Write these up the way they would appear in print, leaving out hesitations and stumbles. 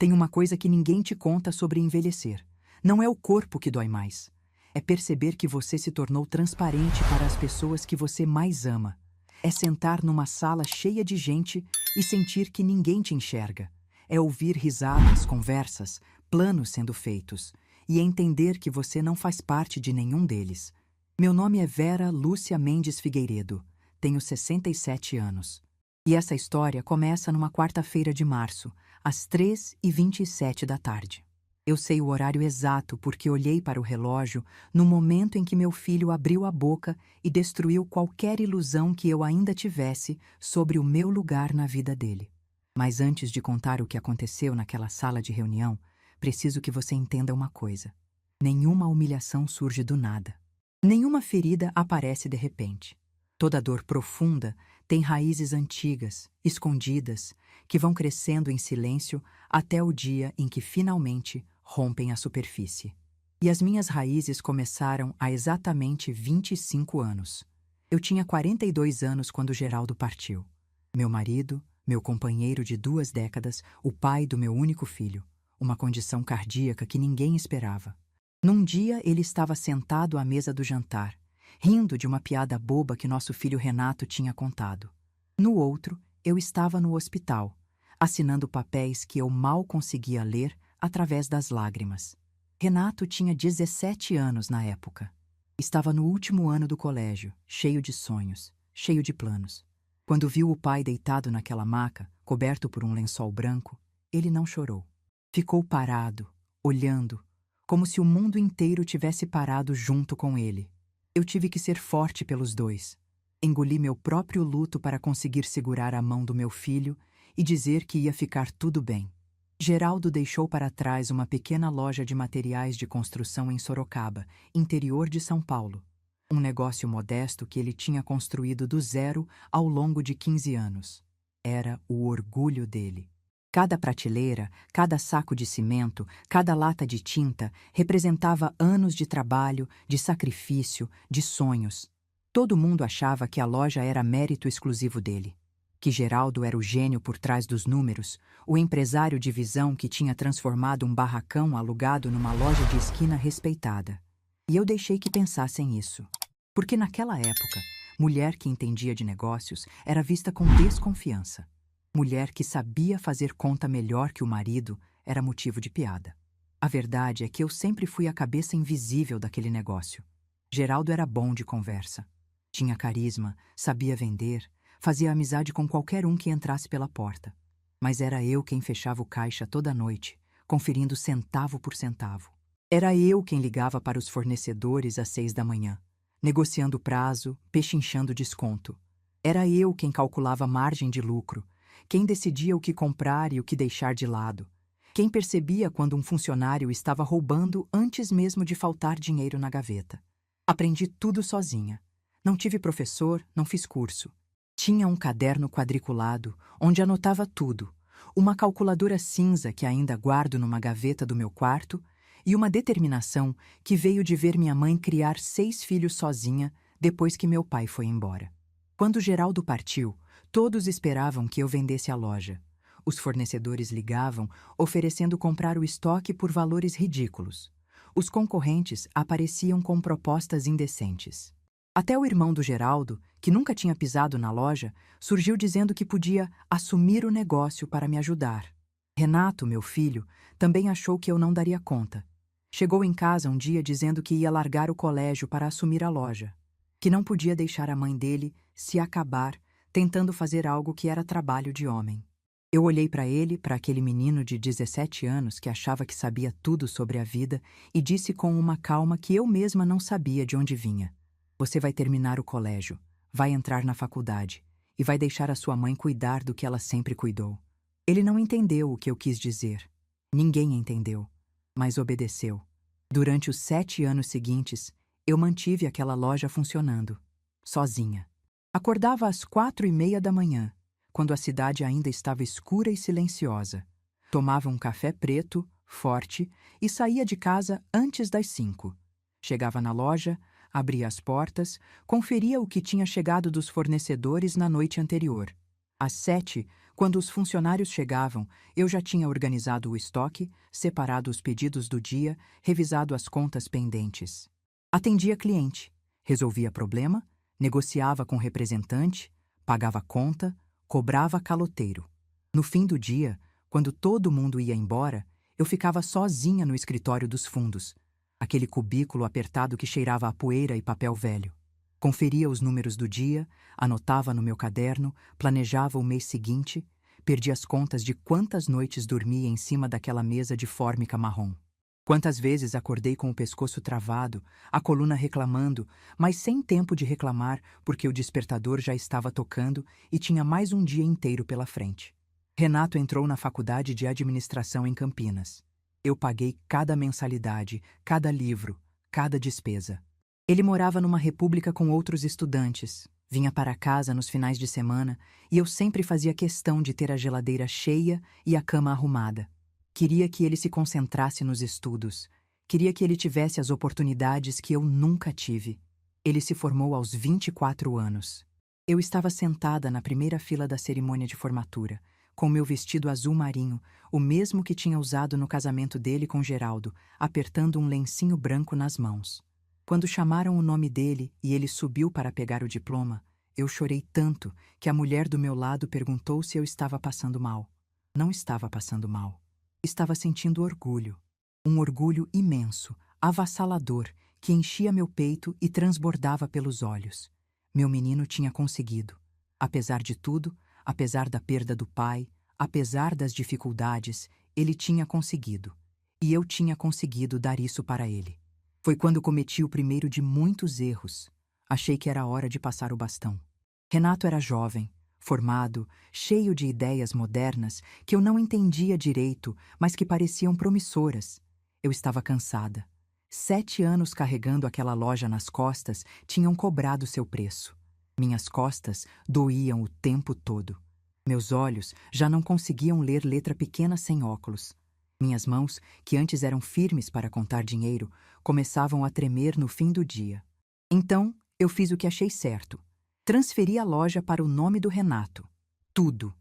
Tem uma coisa que ninguém te conta sobre envelhecer. Não é o corpo que dói mais. É perceber que você se tornou transparente para as pessoas que você mais ama. É sentar numa sala cheia de gente e sentir que ninguém te enxerga. É ouvir risadas, conversas, planos sendo feitos. E entender que você não faz parte de nenhum deles. Meu nome é Vera Lúcia Mendes Figueiredo. Tenho 67 anos. E essa história começa numa quarta-feira de março, às 3h27 da tarde. Eu sei o horário exato porque olhei para o relógio no momento em que meu filho abriu a boca e destruiu qualquer ilusão que eu ainda tivesse sobre o meu lugar na vida dele. Mas antes de contar o que aconteceu naquela sala de reunião, preciso que você entenda uma coisa. Nenhuma humilhação surge do nada. Nenhuma ferida aparece de repente. Toda dor profunda tem raízes antigas, escondidas, que vão crescendo em silêncio até o dia em que finalmente rompem a superfície. E as minhas raízes começaram há exatamente 25 anos. Eu tinha 42 anos quando Geraldo partiu. Meu marido, meu companheiro de 2 décadas, o pai do meu único filho. Uma condição cardíaca que ninguém esperava. Num dia ele estava sentado à mesa do jantar, rindo de uma piada boba que nosso filho Renato tinha contado. No outro, eu estava no hospital, assinando papéis que eu mal conseguia ler através das lágrimas. Renato tinha 17 anos na época. Estava no último ano do colégio, cheio de sonhos, cheio de planos. Quando viu o pai deitado naquela maca, coberto por um lençol branco, ele não chorou. Ficou parado, olhando, como se o mundo inteiro tivesse parado junto com ele. Eu tive que ser forte pelos dois. Engoli meu próprio luto para conseguir segurar a mão do meu filho e dizer que ia ficar tudo bem. Geraldo deixou para trás uma pequena loja de materiais de construção em Sorocaba, interior de São Paulo. Um negócio modesto que ele tinha construído do zero ao longo de 15 anos. Era o orgulho dele. Cada prateleira, cada saco de cimento, cada lata de tinta representava anos de trabalho, de sacrifício, de sonhos. Todo mundo achava que a loja era mérito exclusivo dele. Que Geraldo era o gênio por trás dos números, o empresário de visão que tinha transformado um barracão alugado numa loja de esquina respeitada. E eu deixei que pensassem isso. Porque naquela época, mulher que entendia de negócios era vista com desconfiança. Mulher que sabia fazer conta melhor que o marido era motivo de piada. A verdade é que eu sempre fui a cabeça invisível daquele negócio. Geraldo era bom de conversa. Tinha carisma, sabia vender, fazia amizade com qualquer um que entrasse pela porta. Mas era eu quem fechava o caixa toda noite, conferindo centavo por centavo. Era eu quem ligava para os fornecedores às 6 da manhã, negociando prazo, pechinchando desconto. Era eu quem calculava margem de lucro, quem decidia o que comprar e o que deixar de lado. Quem percebia quando um funcionário estava roubando antes mesmo de faltar dinheiro na gaveta. Aprendi tudo sozinha. Não tive professor, não fiz curso. Tinha um caderno quadriculado, onde anotava tudo, uma calculadora cinza que ainda guardo numa gaveta do meu quarto e uma determinação que veio de ver minha mãe criar 6 filhos sozinha depois que meu pai foi embora. Quando Geraldo partiu, todos esperavam que eu vendesse a loja. Os fornecedores ligavam, oferecendo comprar o estoque por valores ridículos. Os concorrentes apareciam com propostas indecentes. Até o irmão do Geraldo, que nunca tinha pisado na loja, surgiu dizendo que podia assumir o negócio para me ajudar. Renato, meu filho, também achou que eu não daria conta. Chegou em casa um dia dizendo que ia largar o colégio para assumir a loja, que não podia deixar a mãe dele se acabar tentando fazer algo que era trabalho de homem. Eu olhei para ele, para aquele menino de 17 anos que achava que sabia tudo sobre a vida, e disse com uma calma que eu mesma não sabia de onde vinha. Você vai terminar o colégio, vai entrar na faculdade e vai deixar a sua mãe cuidar do que ela sempre cuidou. Ele não entendeu o que eu quis dizer. Ninguém entendeu, mas obedeceu. Durante os 7 anos seguintes, eu mantive aquela loja funcionando, sozinha. Acordava às 4h30 da manhã, quando a cidade ainda estava escura e silenciosa. Tomava um café preto, forte, e saía de casa antes das 5. Chegava na loja, abria as portas, conferia o que tinha chegado dos fornecedores na noite anterior. Às 7, quando os funcionários chegavam, eu já tinha organizado o estoque, separado os pedidos do dia, revisado as contas pendentes. Atendia cliente, resolvia problema, negociava com representante, pagava conta, cobrava caloteiro. No fim do dia, quando todo mundo ia embora, eu ficava sozinha no escritório dos fundos, aquele cubículo apertado que cheirava a poeira e papel velho. Conferia os números do dia, anotava no meu caderno, planejava o mês seguinte, perdi as contas de quantas noites dormia em cima daquela mesa de fórmica marrom. Quantas vezes acordei com o pescoço travado, a coluna reclamando, mas sem tempo de reclamar porque o despertador já estava tocando e tinha mais um dia inteiro pela frente. Renato entrou na faculdade de administração em Campinas. Eu paguei cada mensalidade, cada livro, cada despesa. Ele morava numa república com outros estudantes, vinha para casa nos finais de semana e eu sempre fazia questão de ter a geladeira cheia e a cama arrumada. Queria que ele se concentrasse nos estudos, queria que ele tivesse as oportunidades que eu nunca tive. Ele se formou aos 24 anos. Eu estava sentada na primeira fila da cerimônia de formatura, com meu vestido azul marinho, o mesmo que tinha usado no casamento dele com Geraldo, apertando um lencinho branco nas mãos. Quando chamaram o nome dele e ele subiu para pegar o diploma, eu chorei tanto que a mulher do meu lado perguntou se eu estava passando mal. Não estava passando mal. Estava sentindo orgulho. Um orgulho imenso, avassalador, que enchia meu peito e transbordava pelos olhos. Meu menino tinha conseguido. Apesar de tudo, apesar da perda do pai, apesar das dificuldades, ele tinha conseguido. E eu tinha conseguido dar isso para ele. Foi quando cometi o primeiro de muitos erros. Achei que era hora de passar o bastão. Renato era jovem, formado, cheio de ideias modernas que eu não entendia direito, mas que pareciam promissoras. Eu estava cansada. 7 anos carregando aquela loja nas costas tinham cobrado seu preço. Minhas costas doíam o tempo todo. Meus olhos já não conseguiam ler letra pequena sem óculos. Minhas mãos, que antes eram firmes para contar dinheiro, começavam a tremer no fim do dia. Então, eu fiz o que achei certo. Transferi a loja para o nome do Renato. Tudo.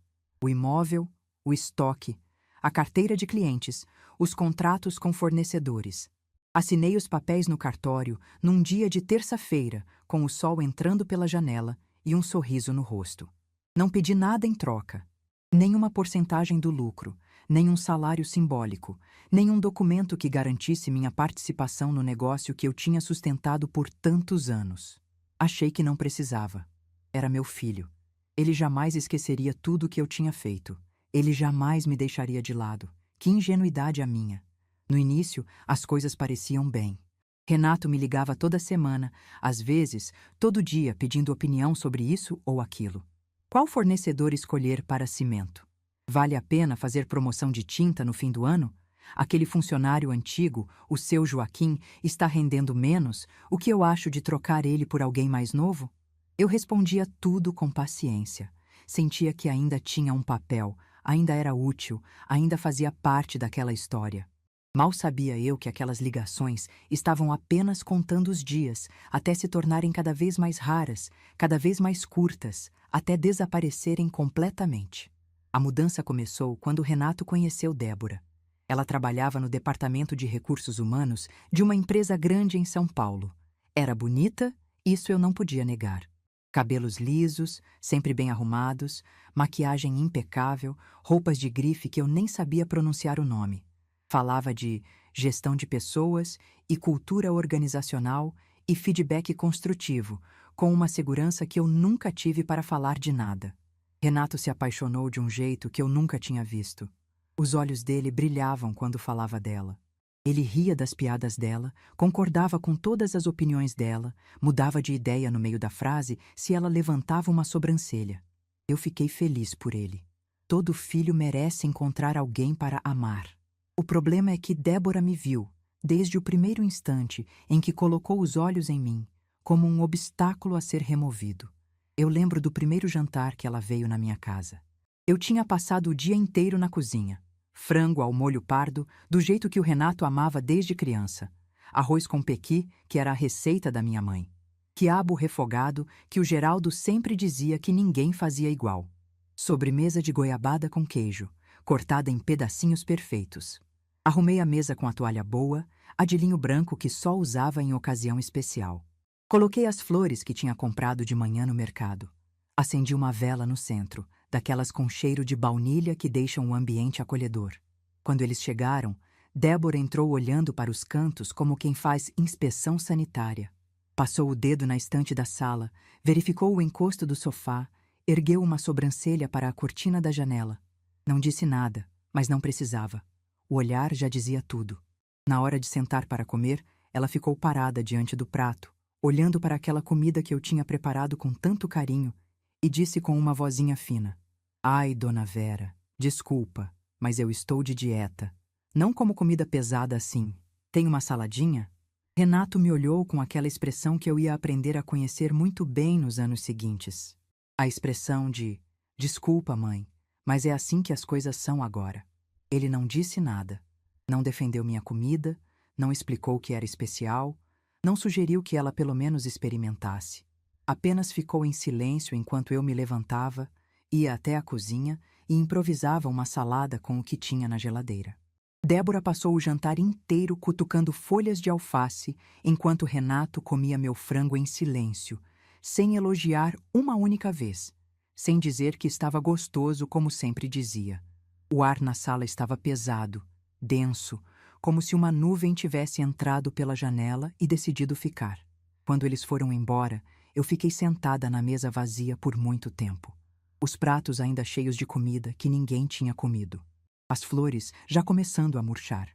O imóvel, o estoque, a carteira de clientes, os contratos com fornecedores. Assinei os papéis no cartório num dia de terça-feira, com o sol entrando pela janela e um sorriso no rosto. Não pedi nada em troca. Nem uma porcentagem do lucro, nem um salário simbólico, nem um documento que garantisse minha participação no negócio que eu tinha sustentado por tantos anos. Achei que não precisava. Era meu filho. Ele jamais esqueceria tudo o que eu tinha feito. Ele jamais me deixaria de lado. Que ingenuidade a minha. No início, as coisas pareciam bem. Renato me ligava toda semana, às vezes, todo dia, pedindo opinião sobre isso ou aquilo. Qual fornecedor escolher para cimento? Vale a pena fazer promoção de tinta no fim do ano? Aquele funcionário antigo, o seu Joaquim, está rendendo menos? O que eu acho de trocar ele por alguém mais novo? Eu respondia tudo com paciência. Sentia que ainda tinha um papel, ainda era útil, ainda fazia parte daquela história. Mal sabia eu que aquelas ligações estavam apenas contando os dias, até se tornarem cada vez mais raras, cada vez mais curtas, até desaparecerem completamente. A mudança começou quando Renato conheceu Débora. Ela trabalhava no departamento de recursos humanos de uma empresa grande em São Paulo. Era bonita, isso eu não podia negar. Cabelos lisos, sempre bem arrumados, maquiagem impecável, roupas de grife que eu nem sabia pronunciar o nome. Falava de gestão de pessoas e cultura organizacional e feedback construtivo, com uma segurança que eu nunca tive para falar de nada. Renato se apaixonou de um jeito que eu nunca tinha visto. Os olhos dele brilhavam quando falava dela. Ele ria das piadas dela, concordava com todas as opiniões dela, mudava de ideia no meio da frase se ela levantava uma sobrancelha. Eu fiquei feliz por ele. Todo filho merece encontrar alguém para amar. O problema é que Débora me viu, desde o primeiro instante em que colocou os olhos em mim, como um obstáculo a ser removido. Eu lembro do primeiro jantar que ela veio na minha casa. Eu tinha passado o dia inteiro na cozinha. Frango ao molho pardo, do jeito que o Renato amava desde criança. Arroz com pequi, que era a receita da minha mãe. Quiabo refogado, que o Geraldo sempre dizia que ninguém fazia igual. Sobremesa de goiabada com queijo, cortada em pedacinhos perfeitos. Arrumei a mesa com a toalha boa, a de linho branco que só usava em ocasião especial. Coloquei as flores que tinha comprado de manhã no mercado. Acendi uma vela no centro, daquelas com cheiro de baunilha que deixam o ambiente acolhedor. Quando eles chegaram, Débora entrou olhando para os cantos como quem faz inspeção sanitária. Passou o dedo na estante da sala, verificou o encosto do sofá, ergueu uma sobrancelha para a cortina da janela. Não disse nada, mas não precisava. O olhar já dizia tudo. Na hora de sentar para comer, ela ficou parada diante do prato, olhando para aquela comida que eu tinha preparado com tanto carinho, e disse com uma vozinha fina: "Ai, dona Vera, desculpa, mas eu estou de dieta. Não como comida pesada assim. Tem uma saladinha?" Renato me olhou com aquela expressão que eu ia aprender a conhecer muito bem nos anos seguintes. A expressão de "desculpa, mãe, mas é assim que as coisas são agora." Ele não disse nada. Não defendeu minha comida, não explicou que era especial, não sugeriu que ela pelo menos experimentasse. Apenas ficou em silêncio enquanto eu me levantava, ia até a cozinha e improvisava uma salada com o que tinha na geladeira. Débora passou o jantar inteiro cutucando folhas de alface, enquanto Renato comia meu frango em silêncio, sem elogiar uma única vez, sem dizer que estava gostoso como sempre dizia. O ar na sala estava pesado, denso, como se uma nuvem tivesse entrado pela janela e decidido ficar. Quando eles foram embora, eu fiquei sentada na mesa vazia por muito tempo. Os pratos ainda cheios de comida que ninguém tinha comido. As flores já começando a murchar.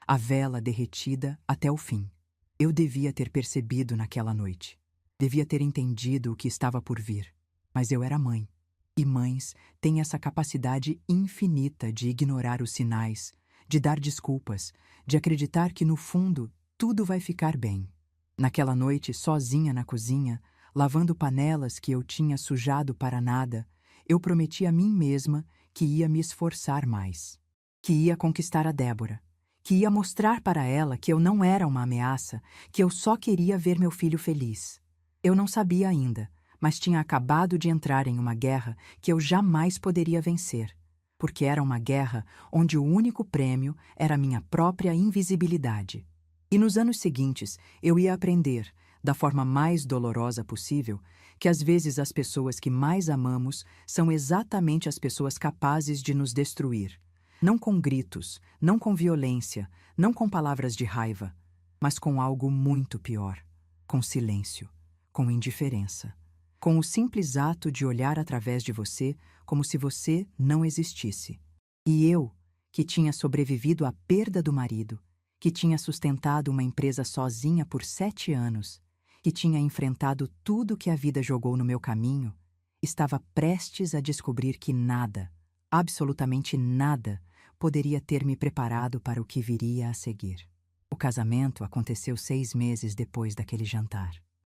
A vela derretida até o fim. Eu devia ter percebido naquela noite. Devia ter entendido o que estava por vir. Mas eu era mãe. E mães têm essa capacidade infinita de ignorar os sinais, de dar desculpas, de acreditar que no fundo tudo vai ficar bem. Naquela noite, sozinha na cozinha, lavando panelas que eu tinha sujado para nada, eu prometi a mim mesma que ia me esforçar mais. Que ia conquistar a Débora, que ia mostrar para ela que eu não era uma ameaça, que eu só queria ver meu filho feliz. Eu não sabia ainda, mas tinha acabado de entrar em uma guerra que eu jamais poderia vencer, porque era uma guerra onde o único prêmio era minha própria invisibilidade. E nos anos seguintes eu ia aprender, da forma mais dolorosa possível, que às vezes as pessoas que mais amamos são exatamente as pessoas capazes de nos destruir. Não com gritos, não com violência, não com palavras de raiva, mas com algo muito pior, com silêncio, com indiferença, com o simples ato de olhar através de você como se você não existisse. E eu, que tinha sobrevivido à perda do marido, que tinha sustentado uma empresa sozinha por 7 anos, que tinha enfrentado tudo que a vida jogou no meu caminho, estava prestes a descobrir que nada, absolutamente nada, poderia ter me preparado para o que viria a seguir. O casamento aconteceu 6 meses depois daquele jantar.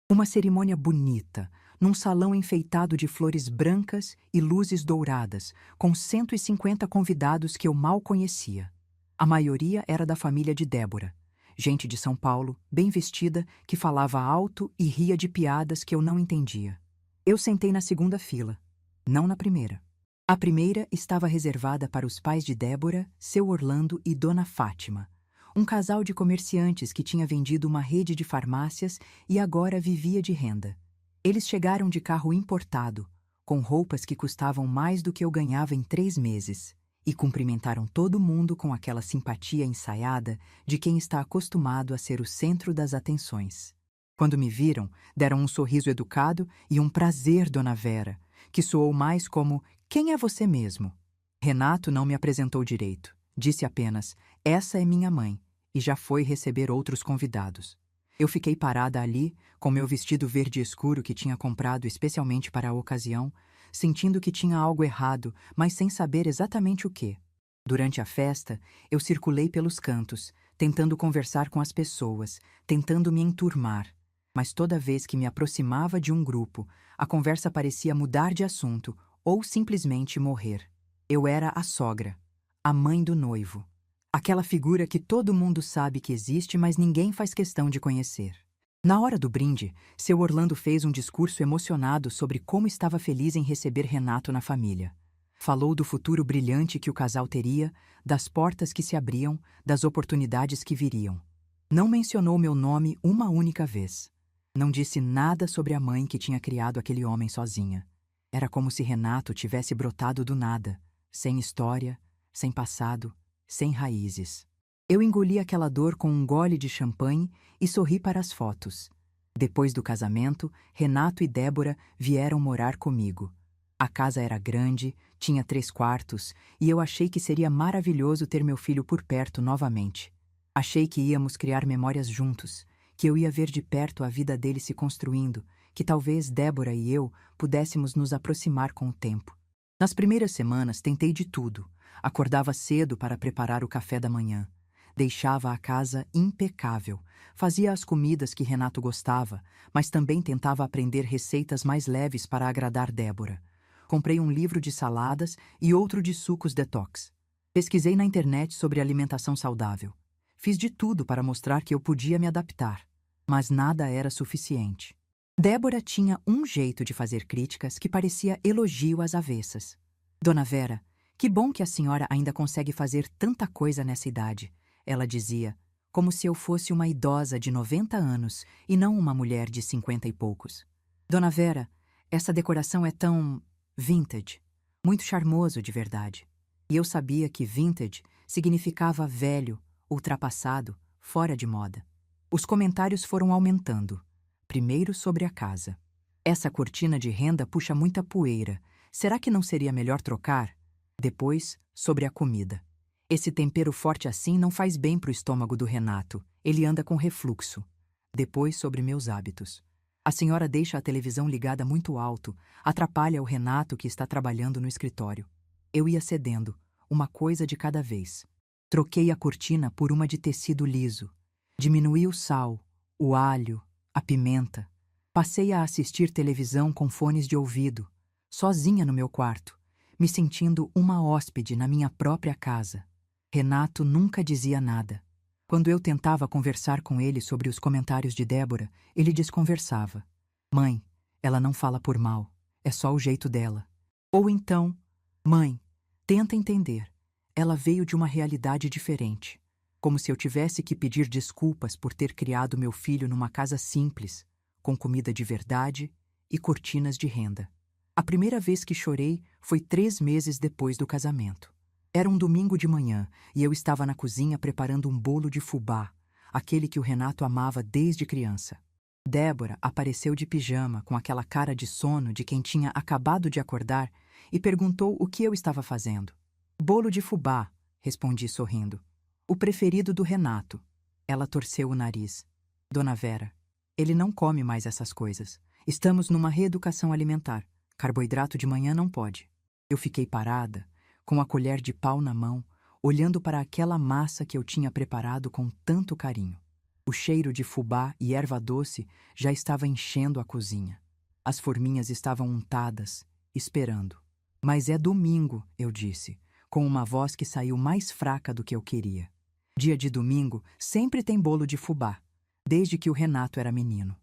Uma cerimônia bonita, num salão enfeitado de flores brancas e luzes douradas, com 150 convidados que eu mal conhecia. A maioria era da família de Débora, gente de São Paulo, bem vestida, que falava alto e ria de piadas que eu não entendia. Eu sentei na segunda fila, não na primeira. A primeira estava reservada para os pais de Débora, seu Orlando e Dona Fátima, um casal de comerciantes que tinha vendido uma rede de farmácias e agora vivia de renda. Eles chegaram de carro importado, com roupas que custavam mais do que eu ganhava em 3 meses, e cumprimentaram todo mundo com aquela simpatia ensaiada de quem está acostumado a ser o centro das atenções. Quando me viram, deram um sorriso educado e um prazer, Dona Vera, que soou mais como "Quem é você mesmo?". Renato não me apresentou direito. Disse apenas "Essa é minha mãe", e já foi receber outros convidados. Eu fiquei parada ali, com meu vestido verde escuro que tinha comprado especialmente para a ocasião, sentindo que tinha algo errado, mas sem saber exatamente o que. Durante a festa, eu circulei pelos cantos, tentando conversar com as pessoas, tentando me enturmar. Mas toda vez que me aproximava de um grupo, a conversa parecia mudar de assunto ou simplesmente morrer. Eu era a sogra, a mãe do noivo. Aquela figura que todo mundo sabe que existe, mas ninguém faz questão de conhecer. Na hora do brinde, seu Orlando fez um discurso emocionado sobre como estava feliz em receber Renato na família. Falou do futuro brilhante que o casal teria, das portas que se abriam, das oportunidades que viriam. Não mencionou meu nome uma única vez. Não disse nada sobre a mãe que tinha criado aquele homem sozinha. Era como se Renato tivesse brotado do nada, sem história, sem passado, sem raízes. Eu engoli aquela dor com um gole de champanhe e sorri para as fotos. Depois do casamento, Renato e Débora vieram morar comigo. A casa era grande, tinha 3 quartos, e eu achei que seria maravilhoso ter meu filho por perto novamente. Achei que íamos criar memórias juntos, que eu ia ver de perto a vida dele se construindo, que talvez Débora e eu pudéssemos nos aproximar com o tempo. Nas primeiras semanas tentei de tudo. Acordava cedo para preparar o café da manhã. Deixava a casa impecável, fazia as comidas que Renato gostava, mas também tentava aprender receitas mais leves para agradar Débora. Comprei um livro de saladas e outro de sucos detox. Pesquisei na internet sobre alimentação saudável. Fiz de tudo para mostrar que eu podia me adaptar, mas nada era suficiente. Débora tinha um jeito de fazer críticas que parecia elogio às avessas. Dona Vera, que bom que a senhora ainda consegue fazer tanta coisa nessa idade, ela dizia, como se eu fosse uma idosa de 90 anos e não uma mulher de 50 e poucos. Dona Vera, essa decoração é tão vintage, muito charmoso de verdade. E eu sabia que vintage significava velho, ultrapassado, fora de moda. Os comentários foram aumentando. Primeiro sobre a casa. Essa cortina de renda puxa muita poeira. Será que não seria melhor trocar? Depois, sobre a comida. Esse tempero forte assim não faz bem para o estômago do Renato. Ele anda com refluxo. Depois, sobre meus hábitos. A senhora deixa a televisão ligada muito alto, atrapalha o Renato que está trabalhando no escritório. Eu ia cedendo, uma coisa de cada vez. Troquei a cortina por uma de tecido liso. Diminuí o sal, o alho, a pimenta. Passei a assistir televisão com fones de ouvido, sozinha no meu quarto, me sentindo uma hóspede na minha própria casa. Renato nunca dizia nada. Quando eu tentava conversar com ele sobre os comentários de Débora, ele desconversava. Mãe, ela não fala por mal, é só o jeito dela. Ou então, mãe, tenta entender. Ela veio de uma realidade diferente. Como se eu tivesse que pedir desculpas por ter criado meu filho numa casa simples, com comida de verdade e cortinas de renda. A primeira vez que chorei foi 3 meses depois do casamento. Era um domingo de manhã e eu estava na cozinha preparando um bolo de fubá, aquele que o Renato amava desde criança. Débora apareceu de pijama com aquela cara de sono de quem tinha acabado de acordar e perguntou o que eu estava fazendo. Bolo de fubá, respondi sorrindo. O preferido do Renato. Ela torceu o nariz. Dona Vera, ele não come mais essas coisas. Estamos numa reeducação alimentar. Carboidrato de manhã não pode. Eu fiquei parada, com a colher de pau na mão, olhando para aquela massa que eu tinha preparado com tanto carinho. O cheiro de fubá e erva doce já estava enchendo a cozinha. As forminhas estavam untadas, esperando. Mas é domingo, eu disse, com uma voz que saiu mais fraca do que eu queria. Dia de domingo sempre tem bolo de fubá, desde que o Renato era menino.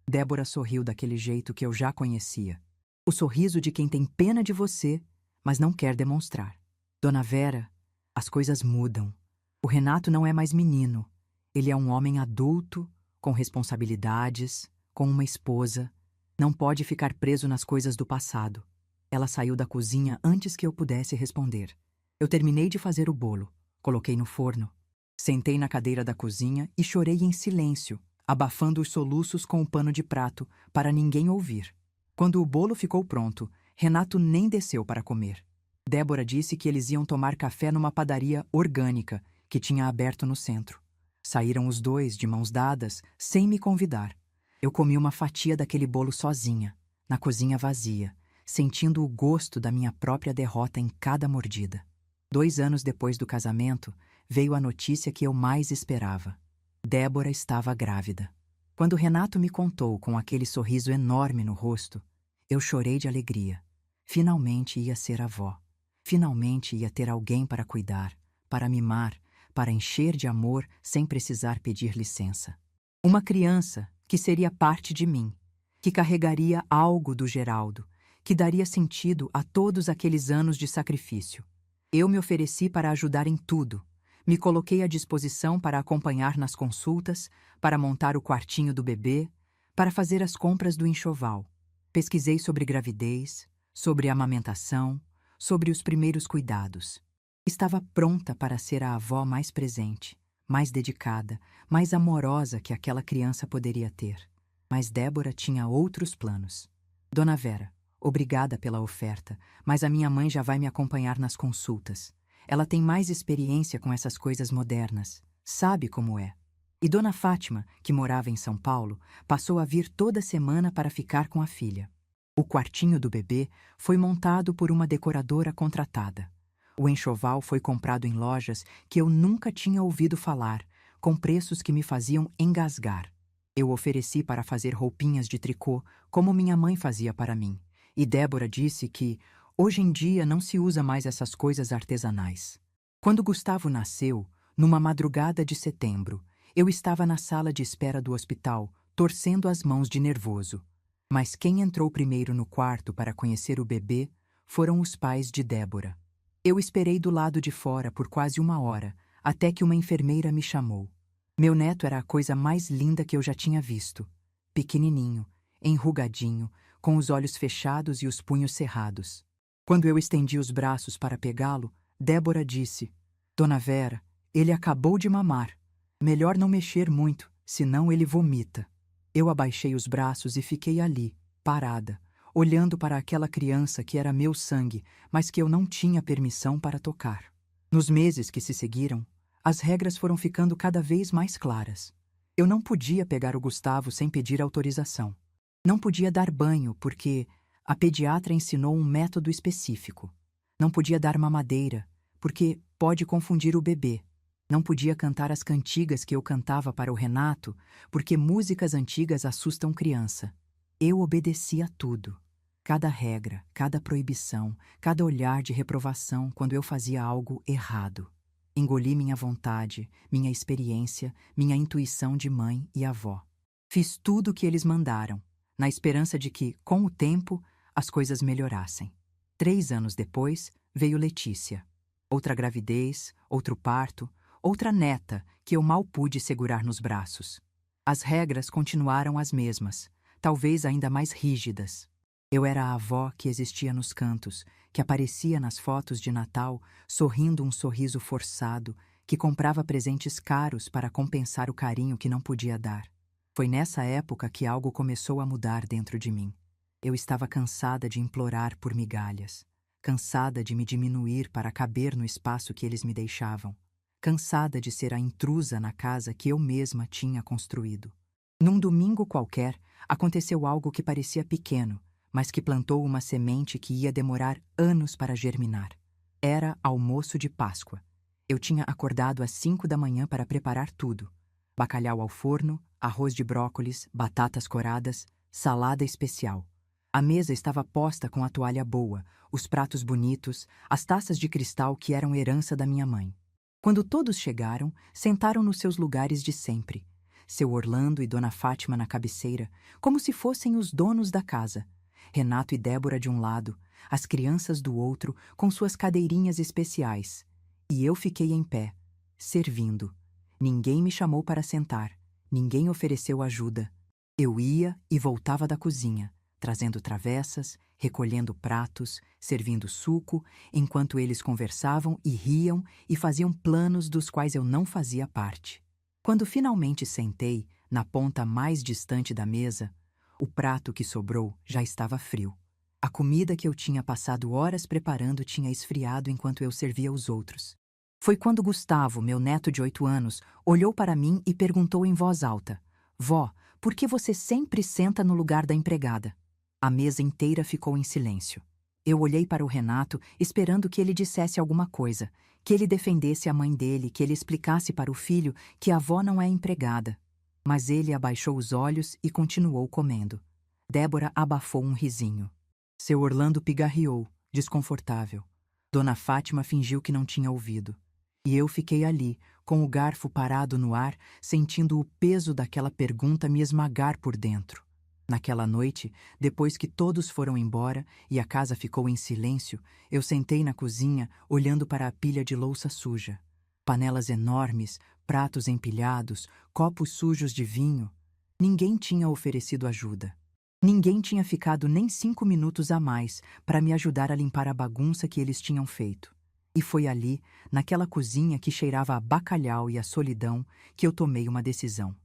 Débora sorriu daquele jeito que eu já conhecia. O sorriso de quem tem pena de você, mas não quer demonstrar. Dona Vera, as coisas mudam. O Renato não é mais menino. Ele é um homem adulto, com responsabilidades, com uma esposa. Não pode ficar preso nas coisas do passado. Ela saiu da cozinha antes que eu pudesse responder. Eu terminei de fazer o bolo, coloquei no forno. Sentei na cadeira da cozinha e chorei em silêncio, abafando os soluços com o pano de prato, para ninguém ouvir. Quando o bolo ficou pronto, Renato nem desceu para comer. Débora disse que eles iam tomar café numa padaria orgânica que tinha aberto no centro. Saíram os dois, de mãos dadas, sem me convidar. Eu comi uma fatia daquele bolo sozinha, na cozinha vazia, sentindo o gosto da minha própria derrota em cada mordida. 2 anos depois do casamento, veio a notícia que eu mais esperava. Débora estava grávida. Quando Renato me contou com aquele sorriso enorme no rosto, eu chorei de alegria. Finalmente ia ser avó. Finalmente ia ter alguém para cuidar, para mimar, para encher de amor sem precisar pedir licença. Uma criança que seria parte de mim, que carregaria algo do Geraldo, que daria sentido a todos aqueles anos de sacrifício. Eu me ofereci para ajudar em tudo. Me coloquei à disposição para acompanhar nas consultas, para montar o quartinho do bebê, para fazer as compras do enxoval. Pesquisei sobre gravidez, sobre amamentação, sobre os primeiros cuidados. Estava pronta para ser a avó mais presente, mais dedicada, mais amorosa que aquela criança poderia ter. Mas Débora tinha outros planos. Dona Vera, obrigada pela oferta, mas a minha mãe já vai me acompanhar nas consultas. Ela tem mais experiência com essas coisas modernas, sabe como é. E Dona Fátima, que morava em São Paulo, passou a vir toda semana para ficar com a filha. O quartinho do bebê foi montado por uma decoradora contratada. O enxoval foi comprado em lojas que eu nunca tinha ouvido falar, com preços que me faziam engasgar. Eu ofereci para fazer roupinhas de tricô, como minha mãe fazia para mim. E Débora disse que, hoje em dia, não se usa mais essas coisas artesanais. Quando Gustavo nasceu, numa madrugada de setembro, eu estava na sala de espera do hospital, torcendo as mãos de nervoso. Mas quem entrou primeiro no quarto para conhecer o bebê foram os pais de Débora. Eu esperei do lado de fora por quase 1 hora, até que uma enfermeira me chamou. Meu neto era a coisa mais linda que eu já tinha visto. Pequenininho, enrugadinho, com os olhos fechados e os punhos cerrados. Quando eu estendi os braços para pegá-lo, Débora disse: Dona Vera, ele acabou de mamar. Melhor não mexer muito, senão ele vomita. Eu abaixei os braços e fiquei ali, parada, olhando para aquela criança que era meu sangue, mas que eu não tinha permissão para tocar. Nos meses que se seguiram, as regras foram ficando cada vez mais claras. Eu não podia pegar o Gustavo sem pedir autorização. Não podia dar banho porque a pediatra ensinou um método específico. Não podia dar mamadeira porque pode confundir o bebê. Não podia cantar as cantigas que eu cantava para o Renato, porque músicas antigas assustam criança. Eu obedecia a tudo. Cada regra, cada proibição, cada olhar de reprovação quando eu fazia algo errado. Engoli minha vontade, minha experiência, minha intuição de mãe e avó. Fiz tudo o que eles mandaram, na esperança de que, com o tempo, as coisas melhorassem. 3 anos depois, veio Letícia. Outra gravidez, outro parto, outra neta que eu mal pude segurar nos braços. As regras continuaram as mesmas, talvez ainda mais rígidas. Eu era a avó que existia nos cantos, que aparecia nas fotos de Natal, sorrindo um sorriso forçado, que comprava presentes caros para compensar o carinho que não podia dar. Foi nessa época que algo começou a mudar dentro de mim. Eu estava cansada de implorar por migalhas, cansada de me diminuir para caber no espaço que eles me deixavam. Cansada de ser a intrusa na casa que eu mesma tinha construído. Num domingo qualquer, aconteceu algo que parecia pequeno, mas que plantou uma semente que ia demorar anos para germinar. Era almoço de Páscoa. Eu tinha acordado às 5 da manhã para preparar tudo. Bacalhau ao forno, arroz de brócolis, batatas coradas, salada especial. A mesa estava posta com a toalha boa, os pratos bonitos, as taças de cristal que eram herança da minha mãe. Quando todos chegaram, sentaram nos seus lugares de sempre. Seu Orlando e Dona Fátima na cabeceira, como se fossem os donos da casa. Renato e Débora de um lado, as crianças do outro, com suas cadeirinhas especiais. E eu fiquei em pé, servindo. Ninguém me chamou para sentar, ninguém ofereceu ajuda. Eu ia e voltava da cozinha, trazendo travessas, recolhendo pratos, servindo suco, enquanto eles conversavam e riam e faziam planos dos quais eu não fazia parte. Quando finalmente sentei, na ponta mais distante da mesa, o prato que sobrou já estava frio. A comida que eu tinha passado horas preparando tinha esfriado enquanto eu servia os outros. Foi quando Gustavo, meu neto de 8 anos, olhou para mim e perguntou em voz alta: Vó, por que você sempre senta no lugar da empregada? A mesa inteira ficou em silêncio. Eu olhei para o Renato, esperando que ele dissesse alguma coisa, que ele defendesse a mãe dele, que ele explicasse para o filho que a avó não é empregada. Mas ele abaixou os olhos e continuou comendo. Débora abafou um risinho. Seu Orlando pigarreou, desconfortável. Dona Fátima fingiu que não tinha ouvido. E eu fiquei ali, com o garfo parado no ar, sentindo o peso daquela pergunta me esmagar por dentro. Naquela noite, depois que todos foram embora e a casa ficou em silêncio, eu sentei na cozinha olhando para a pilha de louça suja. Panelas enormes, pratos empilhados, copos sujos de vinho. Ninguém tinha oferecido ajuda. Ninguém tinha ficado nem 5 minutos a mais para me ajudar a limpar a bagunça que eles tinham feito. E foi ali, naquela cozinha que cheirava a bacalhau e a solidão, que eu tomei uma decisão.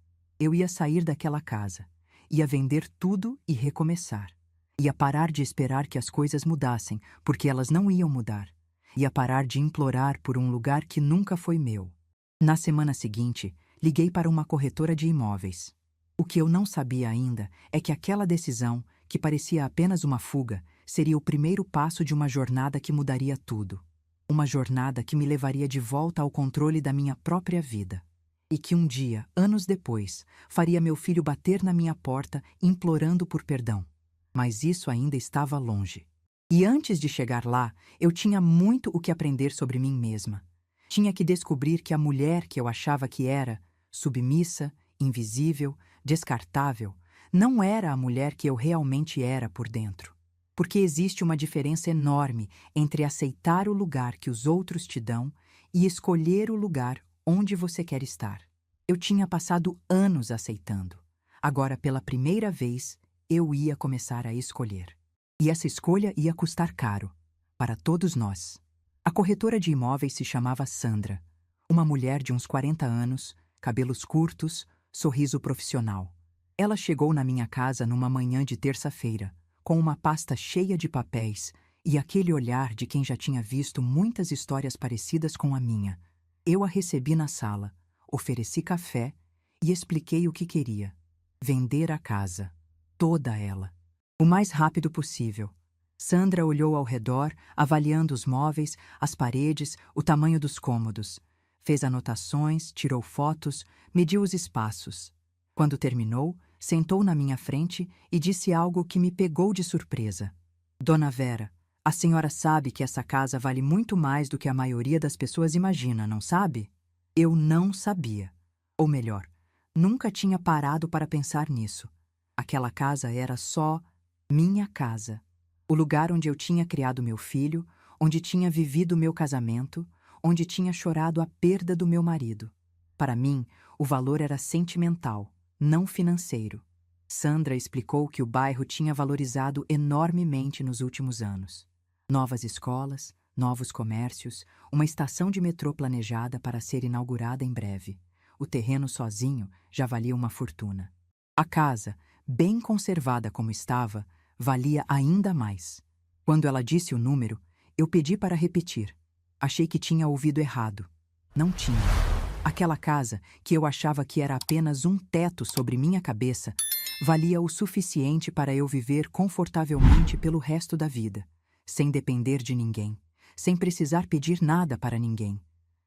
Eu ia sair daquela casa. Ia vender tudo e recomeçar. Ia parar de esperar que as coisas mudassem, porque elas não iam mudar. Ia parar de implorar por um lugar que nunca foi meu. Na semana seguinte, liguei para uma corretora de imóveis. O que eu não sabia ainda é que aquela decisão, que parecia apenas uma fuga, seria o primeiro passo de uma jornada que mudaria tudo. Uma jornada que me levaria de volta ao controle da minha própria vida. E que um dia, anos depois, faria meu filho bater na minha porta implorando por perdão. Mas isso ainda estava longe. E antes de chegar lá, eu tinha muito o que aprender sobre mim mesma. Tinha que descobrir que a mulher que eu achava que era, submissa, invisível, descartável, não era a mulher que eu realmente era por dentro. Porque existe uma diferença enorme entre aceitar o lugar que os outros te dão e escolher o lugar onde você quer estar. Eu tinha passado anos aceitando. Agora, pela primeira vez, eu ia começar a escolher. E essa escolha ia custar caro, para todos nós. A corretora de imóveis se chamava Sandra, uma mulher de uns 40 anos, cabelos curtos, sorriso profissional. Ela chegou na minha casa numa manhã de terça-feira, com uma pasta cheia de papéis e aquele olhar de quem já tinha visto muitas histórias parecidas com a minha. Eu a recebi na sala, ofereci café e expliquei o que queria. Vender a casa. Toda ela. O mais rápido possível. Sandra olhou ao redor, avaliando os móveis, as paredes, o tamanho dos cômodos. Fez anotações, tirou fotos, mediu os espaços. Quando terminou, sentou na minha frente e disse algo que me pegou de surpresa. Dona Vera, a senhora sabe que essa casa vale muito mais do que a maioria das pessoas imagina, não sabe? Eu não sabia. Ou melhor, nunca tinha parado para pensar nisso. Aquela casa era só minha casa. O lugar onde eu tinha criado meu filho, onde tinha vivido meu casamento, onde tinha chorado a perda do meu marido. Para mim, o valor era sentimental, não financeiro. Sandra explicou que o bairro tinha valorizado enormemente nos últimos anos. Novas escolas, novos comércios, uma estação de metrô planejada para ser inaugurada em breve. O terreno sozinho já valia uma fortuna. A casa, bem conservada como estava, valia ainda mais. Quando ela disse o número, eu pedi para repetir. Achei que tinha ouvido errado. Não tinha. Aquela casa, que eu achava que era apenas um teto sobre minha cabeça, valia o suficiente para eu viver confortavelmente pelo resto da vida, sem depender de ninguém, sem precisar pedir nada para ninguém.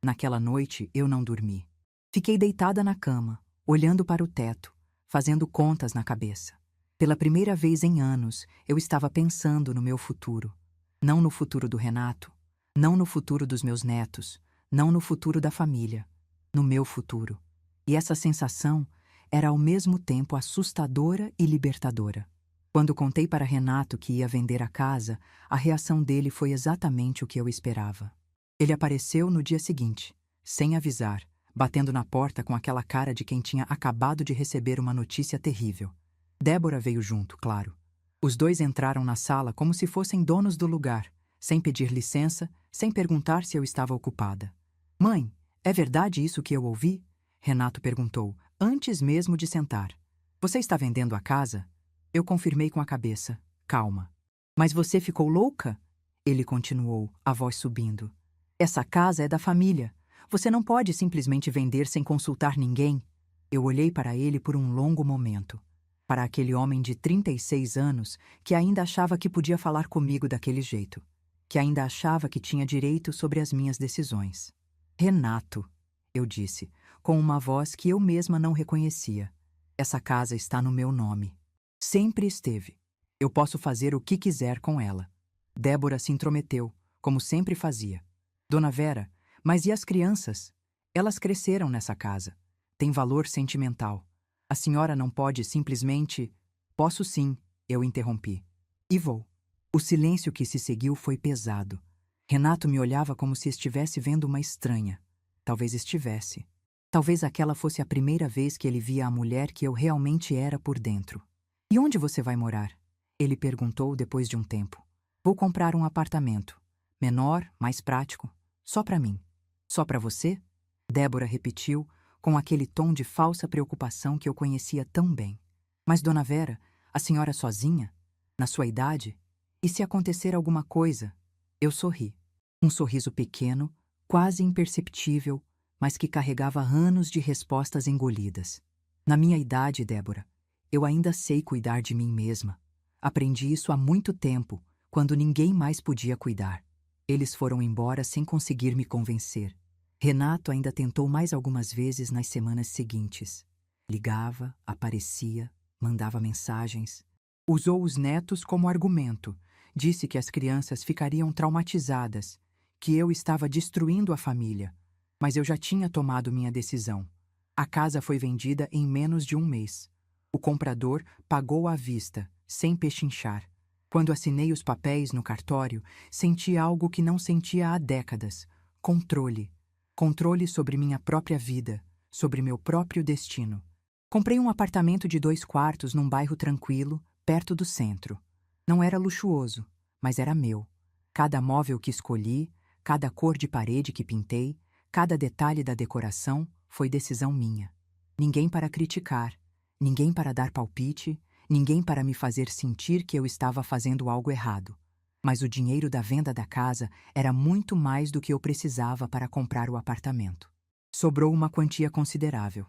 Naquela noite, eu não dormi. Fiquei deitada na cama, olhando para o teto, fazendo contas na cabeça. Pela primeira vez em anos, eu estava pensando no meu futuro. Não no futuro do Renato, não no futuro dos meus netos, não no futuro da família, no meu futuro. E essa sensação era ao mesmo tempo assustadora e libertadora. Quando contei para Renato que ia vender a casa, a reação dele foi exatamente o que eu esperava. Ele apareceu no dia seguinte, sem avisar, batendo na porta com aquela cara de quem tinha acabado de receber uma notícia terrível. Débora veio junto, claro. Os dois entraram na sala como se fossem donos do lugar, sem pedir licença, sem perguntar se eu estava ocupada. Mãe, é verdade isso que eu ouvi? Renato perguntou, antes mesmo de sentar. Você está vendendo a casa? Eu confirmei com a cabeça. Calma. Mas você ficou louca? Ele continuou, a voz subindo. Essa casa é da família. Você não pode simplesmente vender sem consultar ninguém. Eu olhei para ele por um longo momento. Para aquele homem de 36 anos que ainda achava que podia falar comigo daquele jeito. Que ainda achava que tinha direito sobre as minhas decisões. Renato, eu disse, com uma voz que eu mesma não reconhecia. Essa casa está no meu nome. Sempre esteve. Eu posso fazer o que quiser com ela. Débora se intrometeu, como sempre fazia. Dona Vera, mas e as crianças? Elas cresceram nessa casa. Tem valor sentimental. A senhora não pode simplesmente... Posso sim, eu interrompi. E vou. O silêncio que se seguiu foi pesado. Renato me olhava como se estivesse vendo uma estranha. Talvez estivesse. Talvez aquela fosse a primeira vez que ele via a mulher que eu realmente era por dentro. E onde você vai morar? Ele perguntou depois de um tempo. Vou comprar um apartamento. Menor, mais prático. Só para mim. Só para você? Débora repetiu, com aquele tom de falsa preocupação que eu conhecia tão bem. Mas, dona Vera, a senhora sozinha? Na sua idade? E se acontecer alguma coisa? Eu sorri. Um sorriso pequeno, quase imperceptível, mas que carregava anos de respostas engolidas. Na minha idade, Débora, eu ainda sei cuidar de mim mesma. Aprendi isso há muito tempo, quando ninguém mais podia cuidar. Eles foram embora sem conseguir me convencer. Renato ainda tentou mais algumas vezes nas semanas seguintes. Ligava, aparecia, mandava mensagens. Usou os netos como argumento. Disse que as crianças ficariam traumatizadas, que eu estava destruindo a família. Mas eu já tinha tomado minha decisão. A casa foi vendida em menos de um mês. O comprador pagou à vista, sem pechinchar. Quando assinei os papéis no cartório, senti algo que não sentia há décadas: controle. Controle sobre minha própria vida, sobre meu próprio destino. Comprei um apartamento de 2 quartos num bairro tranquilo, perto do centro. Não era luxuoso, mas era meu. Cada móvel que escolhi, cada cor de parede que pintei, cada detalhe da decoração foi decisão minha. Ninguém para criticar, ninguém para dar palpite, ninguém para me fazer sentir que eu estava fazendo algo errado. Mas o dinheiro da venda da casa era muito mais do que eu precisava para comprar o apartamento. Sobrou uma quantia considerável.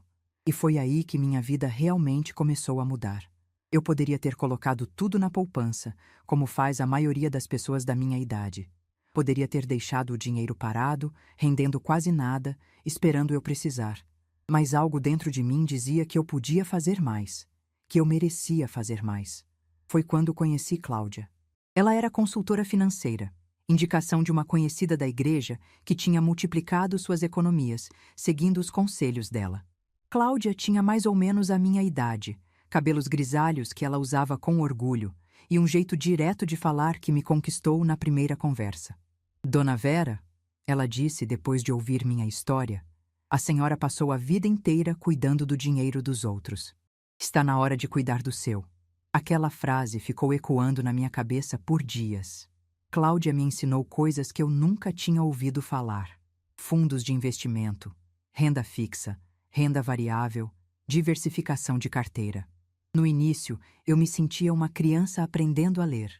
E foi aí que minha vida realmente começou a mudar. Eu poderia ter colocado tudo na poupança, como faz a maioria das pessoas da minha idade. Poderia ter deixado o dinheiro parado, rendendo quase nada, esperando eu precisar. Mas algo dentro de mim dizia que eu podia fazer mais, que eu merecia fazer mais. Foi quando conheci Cláudia. Ela era consultora financeira, indicação de uma conhecida da igreja que tinha multiplicado suas economias, seguindo os conselhos dela. Cláudia tinha mais ou menos a minha idade, cabelos grisalhos que ela usava com orgulho e um jeito direto de falar que me conquistou na primeira conversa. Dona Vera, ela disse depois de ouvir minha história, a senhora passou a vida inteira cuidando do dinheiro dos outros. Está na hora de cuidar do seu. Aquela frase ficou ecoando na minha cabeça por dias. Cláudia me ensinou coisas que eu nunca tinha ouvido falar. Fundos de investimento, renda fixa, renda variável, diversificação de carteira. No início, eu me sentia uma criança aprendendo a ler.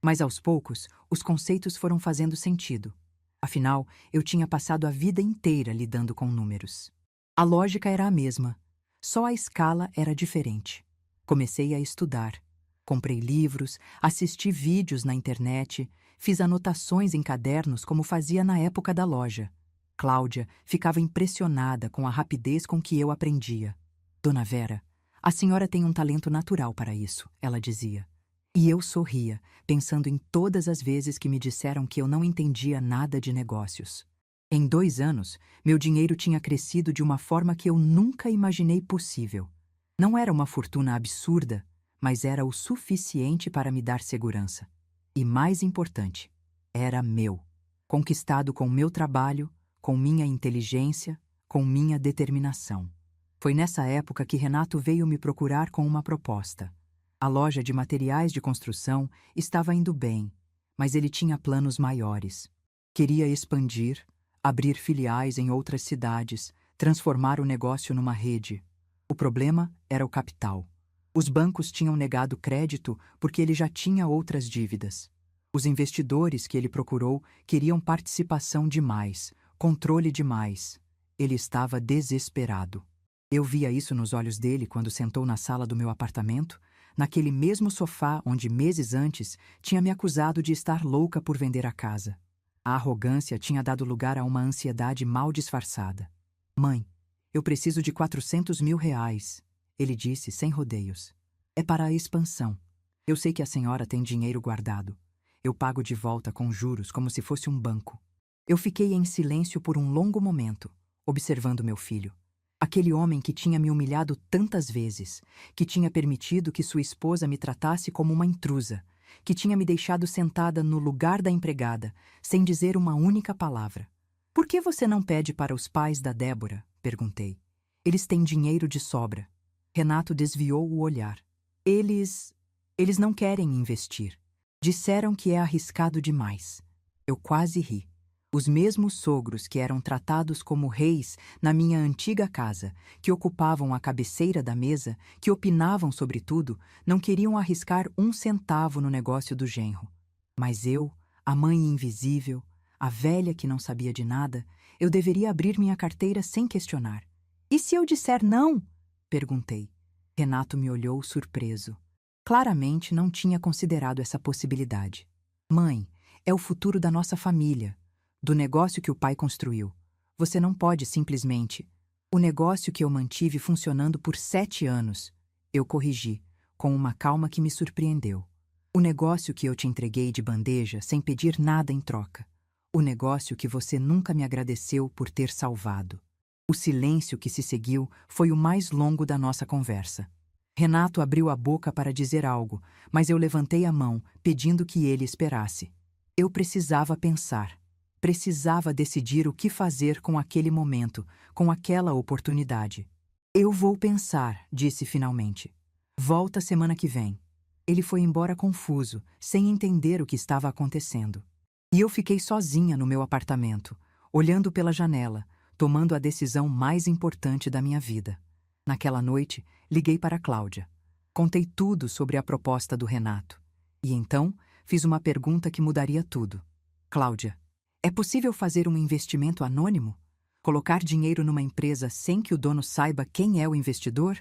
Mas aos poucos, os conceitos foram fazendo sentido. Afinal, eu tinha passado a vida inteira lidando com números. A lógica era a mesma, só a escala era diferente. Comecei a estudar. Comprei livros, assisti vídeos na internet, fiz anotações em cadernos como fazia na época da loja. Cláudia ficava impressionada com a rapidez com que eu aprendia. Dona Vera, a senhora tem um talento natural para isso, ela dizia. E eu sorria, pensando em todas as vezes que me disseram que eu não entendia nada de negócios. Em 2 anos, meu dinheiro tinha crescido de uma forma que eu nunca imaginei possível. Não era uma fortuna absurda, mas era o suficiente para me dar segurança. E mais importante, era meu. Conquistado com meu trabalho, com minha inteligência, com minha determinação. Foi nessa época que Renato veio me procurar com uma proposta. A loja de materiais de construção estava indo bem, mas ele tinha planos maiores. Queria expandir, abrir filiais em outras cidades, transformar o negócio numa rede. O problema era o capital. Os bancos tinham negado crédito porque ele já tinha outras dívidas. Os investidores que ele procurou queriam participação demais, controle demais. Ele estava desesperado. Eu via isso nos olhos dele quando sentou na sala do meu apartamento, naquele mesmo sofá onde meses antes tinha me acusado de estar louca por vender a casa. A arrogância tinha dado lugar a uma ansiedade mal disfarçada. Mãe, eu preciso de 400 mil reais, ele disse sem rodeios. É para a expansão. Eu sei que a senhora tem dinheiro guardado. Eu pago de volta com juros como se fosse um banco. Eu fiquei em silêncio por um longo momento, observando meu filho. Aquele homem que tinha me humilhado tantas vezes, que tinha permitido que sua esposa me tratasse como uma intrusa, que tinha me deixado sentada no lugar da empregada, sem dizer uma única palavra. Por que você não pede para os pais da Débora? Perguntei. Eles têm dinheiro de sobra. Renato desviou o olhar. Eles não querem investir. Disseram que é arriscado demais. Eu quase ri. Os mesmos sogros que eram tratados como reis na minha antiga casa, que ocupavam a cabeceira da mesa, que opinavam sobre tudo, não queriam arriscar um centavo no negócio do genro. Mas eu, a mãe invisível, a velha que não sabia de nada, eu deveria abrir minha carteira sem questionar. E se eu disser não? Perguntei. Renato me olhou surpreso. Claramente não tinha considerado essa possibilidade. Mãe, é o futuro da nossa família, do negócio que o pai construiu. Você não pode simplesmente... O negócio que eu mantive funcionando por 7 anos. Eu corrigi, com uma calma que me surpreendeu. O negócio que eu te entreguei de bandeja sem pedir nada em troca. O negócio que você nunca me agradeceu por ter salvado. O silêncio que se seguiu foi o mais longo da nossa conversa. Renato abriu a boca para dizer algo, mas eu levantei a mão, pedindo que ele esperasse. Eu precisava pensar. Precisava decidir o que fazer com aquele momento, com aquela oportunidade. Eu vou pensar, disse finalmente. Volta semana que vem. Ele foi embora confuso, sem entender o que estava acontecendo. E eu fiquei sozinha no meu apartamento, olhando pela janela, tomando a decisão mais importante da minha vida. Naquela noite, liguei para Cláudia. Contei tudo sobre a proposta do Renato. E então, fiz uma pergunta que mudaria tudo. Cláudia, é possível fazer um investimento anônimo? Colocar dinheiro numa empresa sem que o dono saiba quem é o investidor?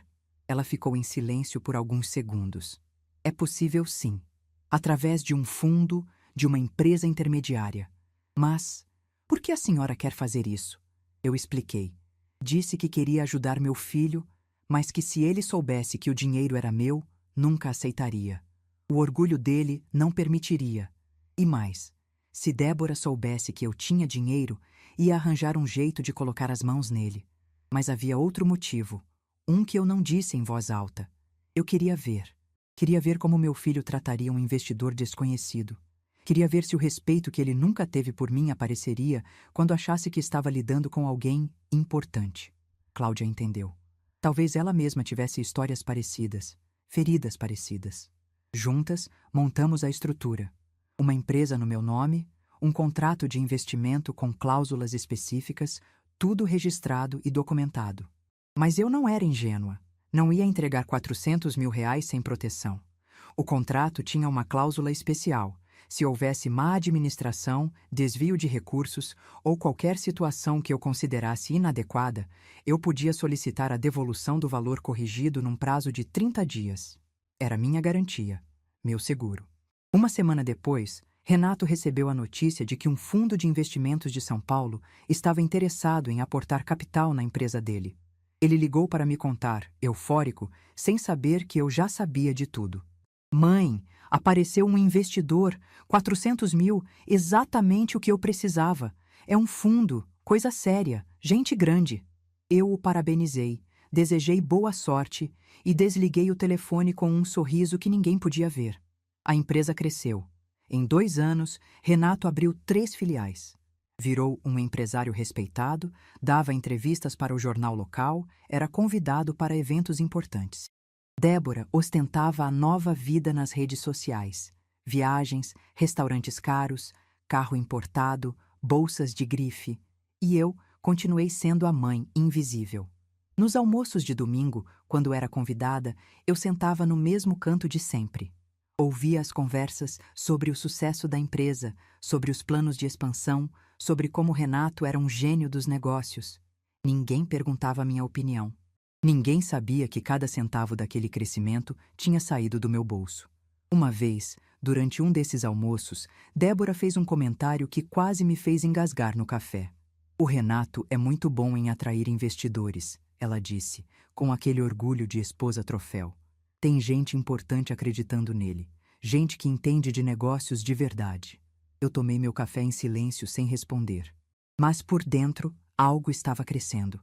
Ela ficou em silêncio por alguns segundos. É possível sim. Através de um fundo, de uma empresa intermediária. Mas, por que a senhora quer fazer isso? Eu expliquei. Disse que queria ajudar meu filho, mas que se ele soubesse que o dinheiro era meu, nunca aceitaria. O orgulho dele não permitiria. E mais, se Débora soubesse que eu tinha dinheiro, ia arranjar um jeito de colocar as mãos nele. Mas havia outro motivo, um que eu não disse em voz alta. Eu queria ver. Queria ver como meu filho trataria um investidor desconhecido. Queria ver se o respeito que ele nunca teve por mim apareceria quando achasse que estava lidando com alguém importante. Cláudia entendeu. Talvez ela mesma tivesse histórias parecidas, feridas parecidas. Juntas, montamos a estrutura. Uma empresa no meu nome, um contrato de investimento com cláusulas específicas, tudo registrado e documentado. Mas eu não era ingênua. Não ia entregar R$ 400 mil sem proteção. O contrato tinha uma cláusula especial. Se houvesse má administração, desvio de recursos ou qualquer situação que eu considerasse inadequada, eu podia solicitar a devolução do valor corrigido num prazo de 30 dias. Era minha garantia, meu seguro. Uma semana depois, Renato recebeu a notícia de que um fundo de investimentos de São Paulo estava interessado em aportar capital na empresa dele. Ele ligou para me contar, eufórico, sem saber que eu já sabia de tudo. Mãe, apareceu um investidor, 400 mil, exatamente o que eu precisava. É um fundo, coisa séria, gente grande. Eu o parabenizei, desejei boa sorte e desliguei o telefone com um sorriso que ninguém podia ver. A empresa cresceu. Em 2 anos, Renato abriu 3 filiais. Virou um empresário respeitado, dava entrevistas para o jornal local, era convidado para eventos importantes. Débora ostentava a nova vida nas redes sociais. Viagens, restaurantes caros, carro importado, bolsas de grife. E eu continuei sendo a mãe invisível. Nos almoços de domingo, quando era convidada, eu sentava no mesmo canto de sempre. Ouvia as conversas sobre o sucesso da empresa, sobre os planos de expansão, sobre como Renato era um gênio dos negócios. Ninguém perguntava a minha opinião. Ninguém sabia que cada centavo daquele crescimento tinha saído do meu bolso. Uma vez, durante um desses almoços, Débora fez um comentário que quase me fez engasgar no café. O Renato é muito bom em atrair investidores, ela disse, com aquele orgulho de esposa troféu. Tem gente importante acreditando nele, gente que entende de negócios de verdade. Eu tomei meu café em silêncio sem responder. Mas por dentro, algo estava crescendo.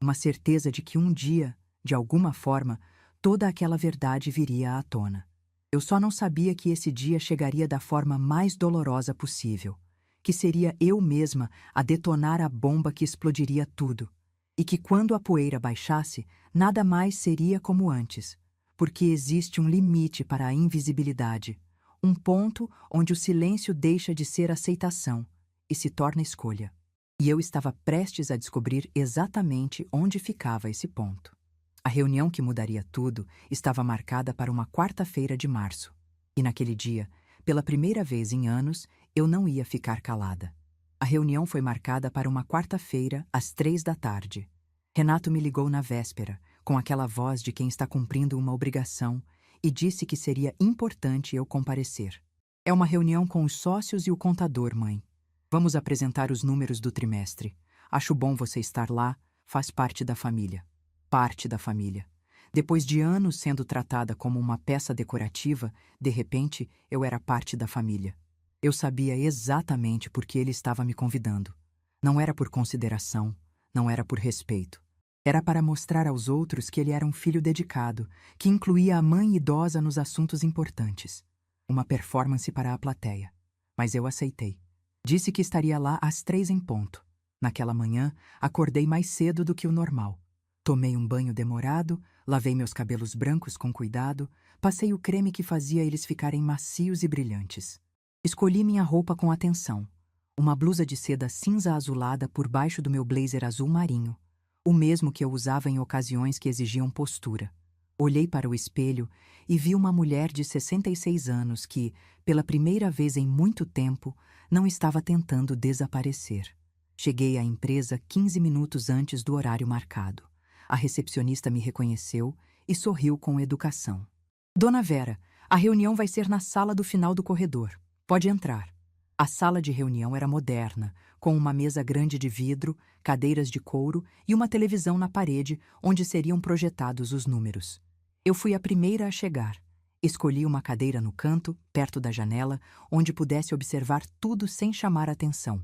Uma certeza de que um dia, de alguma forma, toda aquela verdade viria à tona. Eu só não sabia que esse dia chegaria da forma mais dolorosa possível, que seria eu mesma a detonar a bomba que explodiria tudo, e que quando a poeira baixasse, nada mais seria como antes, porque existe um limite para a invisibilidade, um ponto onde o silêncio deixa de ser aceitação e se torna escolha. E eu estava prestes a descobrir exatamente onde ficava esse ponto. A reunião que mudaria tudo estava marcada para uma quarta-feira de março. E naquele dia, pela primeira vez em anos, eu não ia ficar calada. A reunião foi marcada para uma quarta-feira, às 3 da tarde. Renato me ligou na véspera, com aquela voz de quem está cumprindo uma obrigação, e disse que seria importante eu comparecer. É uma reunião com os sócios e o contador, mãe. Vamos apresentar os números do trimestre. Acho bom você estar lá, faz parte da família. Parte da família. Depois de anos sendo tratada como uma peça decorativa, de repente eu era parte da família. Eu sabia exatamente por que ele estava me convidando. Não era por consideração, não era por respeito. Era para mostrar aos outros que ele era um filho dedicado, que incluía a mãe idosa nos assuntos importantes. Uma performance para a plateia. Mas eu aceitei. Disse que estaria lá às 3 em ponto. Naquela manhã, acordei mais cedo do que o normal. Tomei um banho demorado, lavei meus cabelos brancos com cuidado, passei o creme que fazia eles ficarem macios e brilhantes. Escolhi minha roupa com atenção. Uma blusa de seda cinza azulada por baixo do meu blazer azul marinho, o mesmo que eu usava em ocasiões que exigiam postura. Olhei para o espelho e vi uma mulher de 66 anos que, pela primeira vez em muito tempo, não estava tentando desaparecer. Cheguei à empresa 15 minutos antes do horário marcado. A recepcionista me reconheceu e sorriu com educação. Dona Vera, a reunião vai ser na sala do final do corredor. Pode entrar. A sala de reunião era moderna, com uma mesa grande de vidro, cadeiras de couro e uma televisão na parede onde seriam projetados os números. Eu fui a primeira a chegar. Escolhi uma cadeira no canto, perto da janela, onde pudesse observar tudo sem chamar atenção.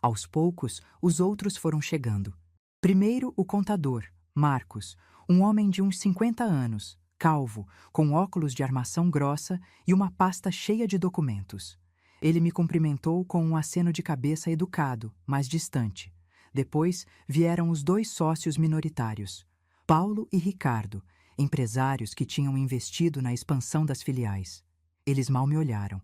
Aos poucos, os outros foram chegando. Primeiro, o contador, Marcos, um homem de uns 50 anos, calvo, com óculos de armação grossa e uma pasta cheia de documentos. Ele me cumprimentou com um aceno de cabeça educado, mas distante. Depois vieram os 2 sócios minoritários, Paulo e Ricardo, empresários que tinham investido na expansão das filiais. Eles mal me olharam.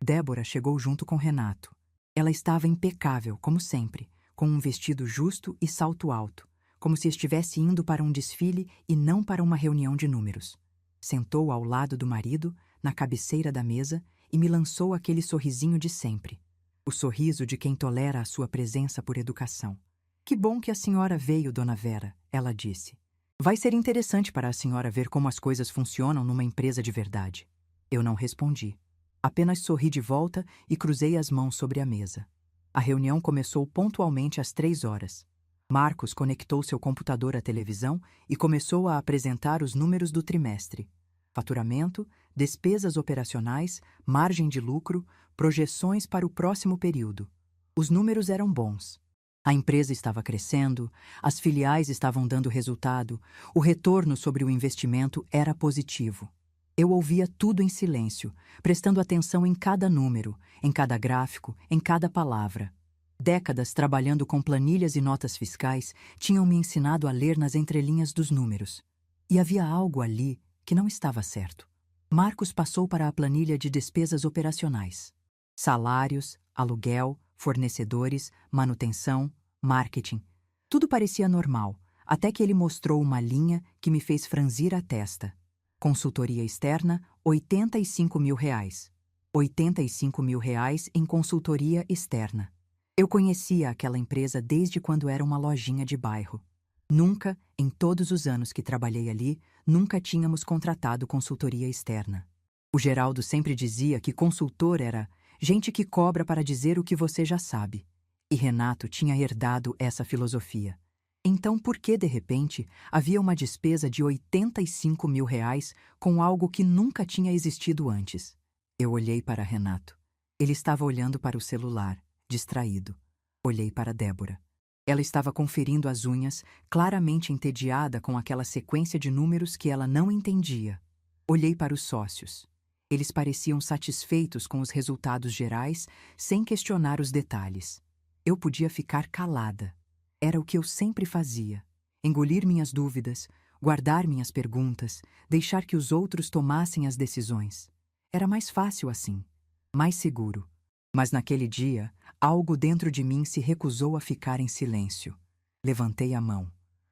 Débora chegou junto com Renato. Ela estava impecável, como sempre, com um vestido justo e salto alto, como se estivesse indo para um desfile e não para uma reunião de números. Sentou ao lado do marido, na cabeceira da mesa, e me lançou aquele sorrisinho de sempre. O sorriso de quem tolera a sua presença por educação. Que bom que a senhora veio, dona Vera, ela disse. Vai ser interessante para a senhora ver como as coisas funcionam numa empresa de verdade. Eu não respondi. Apenas sorri de volta e cruzei as mãos sobre a mesa. A reunião começou pontualmente às 3 horas. Marcos conectou seu computador à televisão e começou a apresentar os números do trimestre. Faturamento, despesas operacionais, margem de lucro, projeções para o próximo período. Os números eram bons. A empresa estava crescendo, as filiais estavam dando resultado, o retorno sobre o investimento era positivo. Eu ouvia tudo em silêncio, prestando atenção em cada número, em cada gráfico, em cada palavra. Décadas trabalhando com planilhas e notas fiscais tinham me ensinado a ler nas entrelinhas dos números. E havia algo ali que não estava certo. Marcos passou para a planilha de despesas operacionais. Salários, aluguel, fornecedores, manutenção, marketing. Tudo parecia normal, até que ele mostrou uma linha que me fez franzir a testa. Consultoria externa, R$ 85 mil. R$ 85 mil em consultoria externa. Eu conhecia aquela empresa desde quando era uma lojinha de bairro. Nunca, em todos os anos que trabalhei ali, nunca tínhamos contratado consultoria externa. O Geraldo sempre dizia que consultor era gente que cobra para dizer o que você já sabe. E Renato tinha herdado essa filosofia. Então, por que, de repente, havia uma despesa de R$ 85 mil com algo que nunca tinha existido antes? Eu olhei para Renato. Ele estava olhando para o celular, distraído. Olhei para Débora. Ela estava conferindo as unhas, claramente entediada com aquela sequência de números que ela não entendia. Olhei para os sócios. Eles pareciam satisfeitos com os resultados gerais, sem questionar os detalhes. Eu podia ficar calada. Era o que eu sempre fazia. Engolir minhas dúvidas, guardar minhas perguntas, deixar que os outros tomassem as decisões. Era mais fácil assim, mais seguro. Mas naquele dia, algo dentro de mim se recusou a ficar em silêncio. Levantei a mão.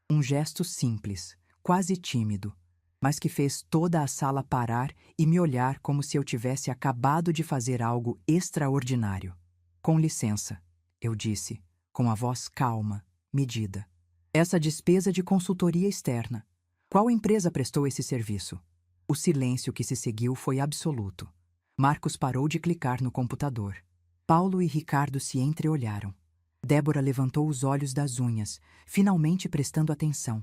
Um gesto simples, quase tímido, mas que fez toda a sala parar e me olhar como se eu tivesse acabado de fazer algo extraordinário. Com licença, eu disse, com a voz calma, medida. Essa despesa de consultoria externa. Qual empresa prestou esse serviço? O silêncio que se seguiu foi absoluto. Marcos parou de clicar no computador. Paulo e Ricardo se entreolharam. Débora levantou os olhos das unhas, finalmente prestando atenção.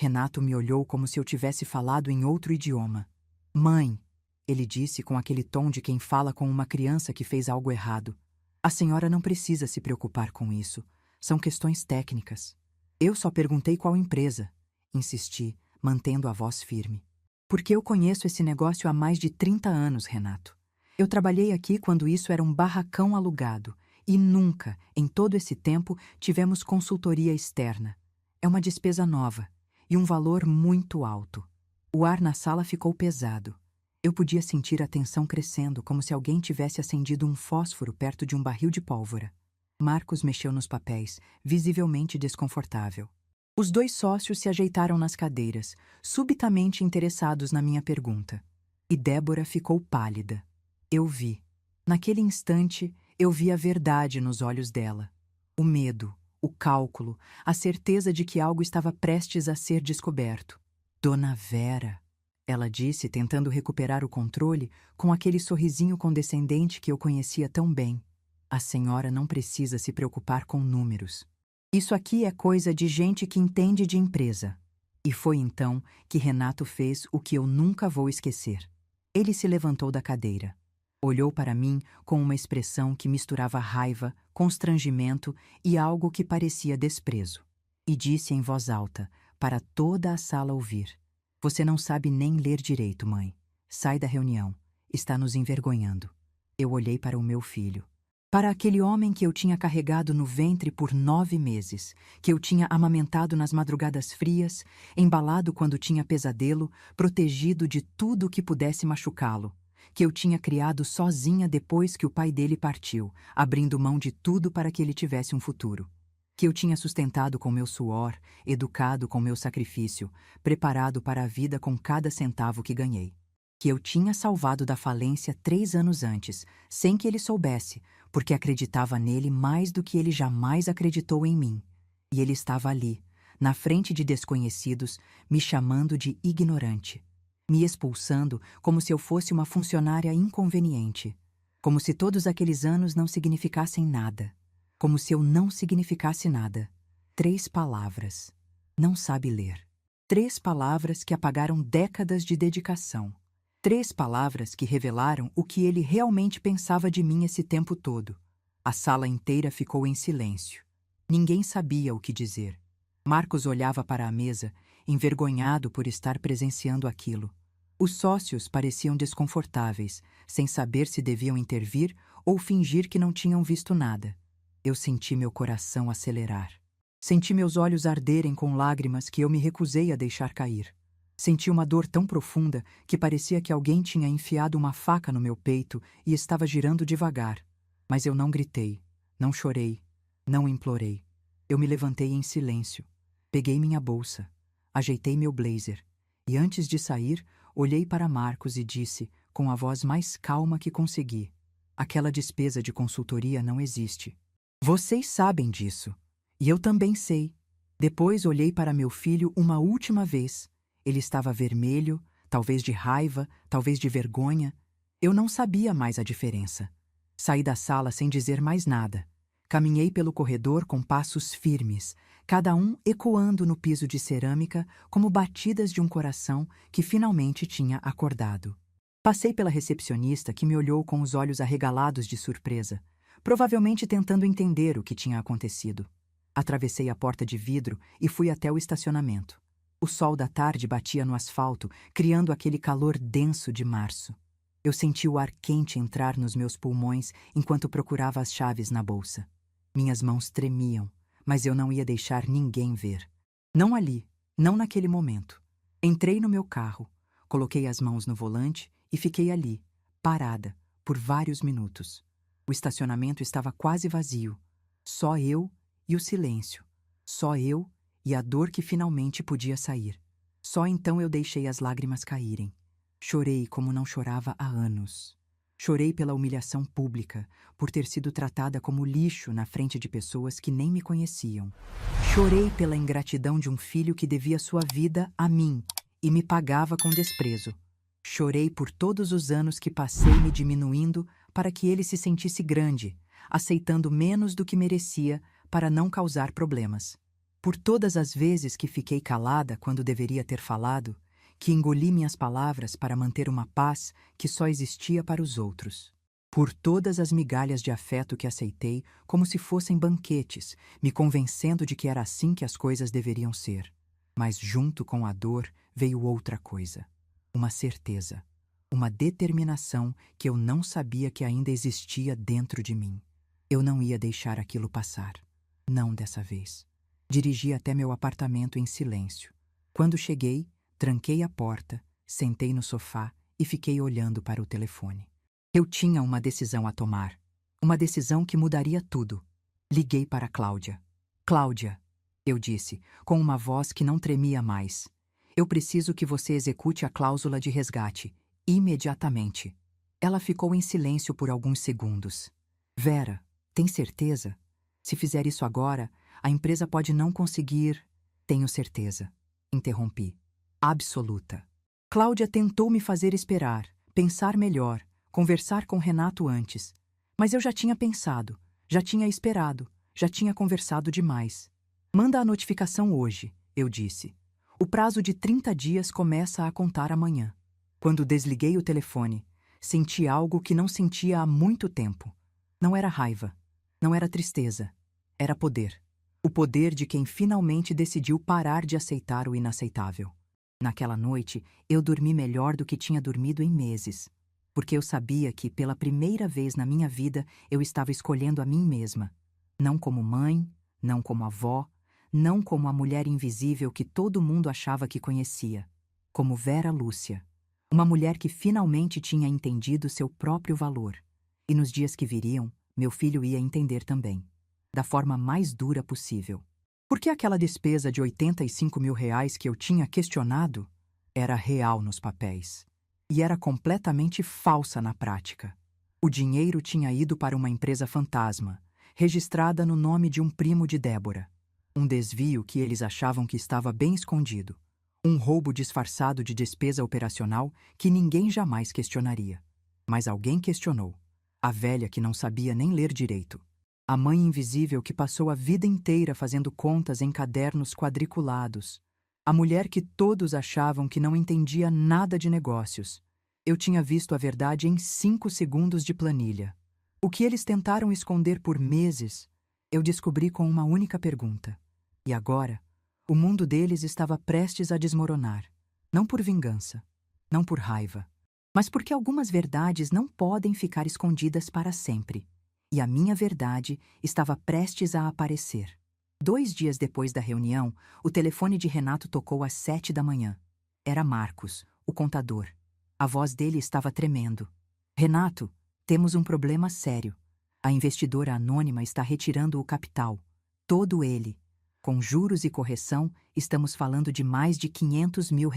Renato me olhou como se eu tivesse falado em outro idioma. Mãe, ele disse com aquele tom de quem fala com uma criança que fez algo errado. A senhora não precisa se preocupar com isso. São questões técnicas. Eu só perguntei qual empresa. Insisti, mantendo a voz firme. Porque eu conheço esse negócio há mais de 30 anos, Renato. Eu trabalhei aqui quando isso era um barracão alugado e nunca, em todo esse tempo, tivemos consultoria externa. É uma despesa nova e um valor muito alto. O ar na sala ficou pesado. Eu podia sentir a tensão crescendo, como se alguém tivesse acendido um fósforo perto de um barril de pólvora. Marcos mexeu nos papéis, visivelmente desconfortável. Os dois sócios se ajeitaram nas cadeiras, subitamente interessados na minha pergunta. E Débora ficou pálida. Eu vi. Naquele instante, eu vi a verdade nos olhos dela. O medo, o cálculo, a certeza de que algo estava prestes a ser descoberto. Dona Vera, ela disse, tentando recuperar o controle com aquele sorrisinho condescendente que eu conhecia tão bem. A senhora não precisa se preocupar com números. Isso aqui é coisa de gente que entende de empresa. E foi então que Renato fez o que eu nunca vou esquecer. Ele se levantou da cadeira. Olhou para mim com uma expressão que misturava raiva, constrangimento e algo que parecia desprezo. E disse em voz alta, para toda a sala ouvir: Você não sabe nem ler direito, mãe. Sai da reunião. Está nos envergonhando. Eu olhei para o meu filho. Para aquele homem que eu tinha carregado no ventre por 9 meses, que eu tinha amamentado nas madrugadas frias, embalado quando tinha pesadelo, protegido de tudo que pudesse machucá-lo, que eu tinha criado sozinha depois que o pai dele partiu, abrindo mão de tudo para que ele tivesse um futuro. Que eu tinha sustentado com meu suor, educado com meu sacrifício, preparado para a vida com cada centavo que ganhei. Que eu tinha salvado da falência 3 anos antes, sem que ele soubesse, porque acreditava nele mais do que ele jamais acreditou em mim. E ele estava ali, na frente de desconhecidos, me chamando de ignorante, me expulsando como se eu fosse uma funcionária inconveniente, como se todos aqueles anos não significassem nada, como se eu não significasse nada. 3 palavras. Não sabe ler. 3 palavras que apagaram décadas de dedicação. 3 palavras que revelaram o que ele realmente pensava de mim esse tempo todo. A sala inteira ficou em silêncio. Ninguém sabia o que dizer. Marcos olhava para a mesa, envergonhado por estar presenciando aquilo. Os sócios pareciam desconfortáveis, sem saber se deviam intervir ou fingir que não tinham visto nada. Eu senti meu coração acelerar. Senti meus olhos arderem com lágrimas que eu me recusei a deixar cair. Senti uma dor tão profunda que parecia que alguém tinha enfiado uma faca no meu peito e estava girando devagar. Mas eu não gritei, não chorei, não implorei. Eu me levantei em silêncio. Peguei minha bolsa, ajeitei meu blazer e antes de sair, olhei para Marcos e disse, com a voz mais calma que consegui: Aquela despesa de consultoria não existe. Vocês sabem disso. E eu também sei. Depois olhei para meu filho uma última vez. Ele estava vermelho, talvez de raiva, talvez de vergonha. Eu não sabia mais a diferença. Saí da sala sem dizer mais nada. Caminhei pelo corredor com passos firmes, cada um ecoando no piso de cerâmica como batidas de um coração que finalmente tinha acordado. Passei pela recepcionista, que me olhou com os olhos arregalados de surpresa, provavelmente tentando entender o que tinha acontecido. Atravessei a porta de vidro e fui até o estacionamento. O sol da tarde batia no asfalto, criando aquele calor denso de março. Eu senti o ar quente entrar nos meus pulmões enquanto procurava as chaves na bolsa. Minhas mãos tremiam, mas eu não ia deixar ninguém ver. Não ali, não naquele momento. Entrei no meu carro, coloquei as mãos no volante e fiquei ali, parada, por vários minutos. O estacionamento estava quase vazio. Só eu e o silêncio. Só eu e a dor que finalmente podia sair. Só então eu deixei as lágrimas caírem. Chorei como não chorava há anos. Chorei pela humilhação pública, por ter sido tratada como lixo na frente de pessoas que nem me conheciam. Chorei pela ingratidão de um filho que devia sua vida a mim e me pagava com desprezo. Chorei por todos os anos que passei me diminuindo para que ele se sentisse grande, aceitando menos do que merecia para não causar problemas. Por todas as vezes que fiquei calada quando deveria ter falado, que engoli minhas palavras para manter uma paz que só existia para os outros. Por todas as migalhas de afeto que aceitei como se fossem banquetes, me convencendo de que era assim que as coisas deveriam ser. Mas junto com a dor veio outra coisa. Uma certeza. Uma determinação que eu não sabia que ainda existia dentro de mim. Eu não ia deixar aquilo passar. Não dessa vez. Dirigi até meu apartamento em silêncio. Quando cheguei, tranquei a porta, sentei no sofá e fiquei olhando para o telefone. Eu tinha uma decisão a tomar. Uma decisão que mudaria tudo. Liguei para Cláudia. Cláudia, eu disse, com uma voz que não tremia mais. Eu preciso que você execute a cláusula de resgate, imediatamente. Ela ficou em silêncio por alguns segundos. Vera, tem certeza? Se fizer isso agora, a empresa pode não conseguir... Tenho certeza. Interrompi. Absoluta. Cláudia tentou me fazer esperar, pensar melhor, conversar com Renato antes. Mas eu já tinha pensado, já tinha esperado, já tinha conversado demais. Manda a notificação hoje, eu disse. O prazo de 30 dias começa a contar amanhã. Quando desliguei o telefone, senti algo que não sentia há muito tempo. Não era raiva, não era tristeza, era poder. O poder de quem finalmente decidiu parar de aceitar o inaceitável. Naquela noite, eu dormi melhor do que tinha dormido em meses, porque eu sabia que, pela primeira vez na minha vida, eu estava escolhendo a mim mesma. Não como mãe, não como avó, não como a mulher invisível que todo mundo achava que conhecia. Como Vera Lúcia. Uma mulher que finalmente tinha entendido seu próprio valor. E nos dias que viriam, meu filho ia entender também. Da forma mais dura possível. Porque aquela despesa de R$ 85 mil que eu tinha questionado era real nos papéis. E era completamente falsa na prática. O dinheiro tinha ido para uma empresa fantasma, registrada no nome de um primo de Débora. Um desvio que eles achavam que estava bem escondido. Um roubo disfarçado de despesa operacional que ninguém jamais questionaria. Mas alguém questionou. A velha que não sabia nem ler direito. A mãe invisível que passou a vida inteira fazendo contas em cadernos quadriculados. A mulher que todos achavam que não entendia nada de negócios. Eu tinha visto a verdade em 5 segundos de planilha. O que eles tentaram esconder por meses, eu descobri com uma única pergunta. E agora, o mundo deles estava prestes a desmoronar. Não por vingança, não por raiva, mas porque algumas verdades não podem ficar escondidas para sempre. E a minha verdade estava prestes a aparecer. 2 dias depois da reunião, o telefone de Renato tocou às 7 da manhã. Era Marcos, o contador. A voz dele estava tremendo. Renato, temos um problema sério. A investidora anônima está retirando o capital. Todo ele. Com juros e correção, estamos falando de mais de R$ 500 mil.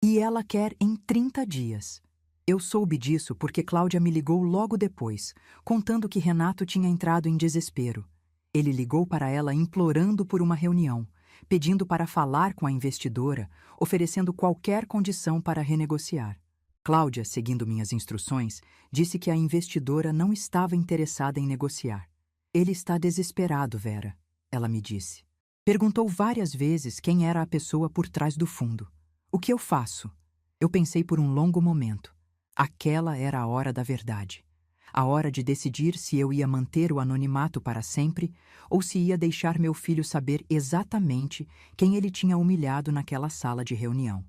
E ela quer em 30 dias. Eu soube disso porque Cláudia me ligou logo depois, contando que Renato tinha entrado em desespero. Ele ligou para ela implorando por uma reunião, pedindo para falar com a investidora, oferecendo qualquer condição para renegociar. Cláudia, seguindo minhas instruções, disse que a investidora não estava interessada em negociar. Ele está desesperado, Vera, ela me disse. Perguntou várias vezes quem era a pessoa por trás do fundo. O que eu faço? Eu pensei por um longo momento. Aquela era a hora da verdade. A hora de decidir se eu ia manter o anonimato para sempre ou se ia deixar meu filho saber exatamente quem ele tinha humilhado naquela sala de reunião.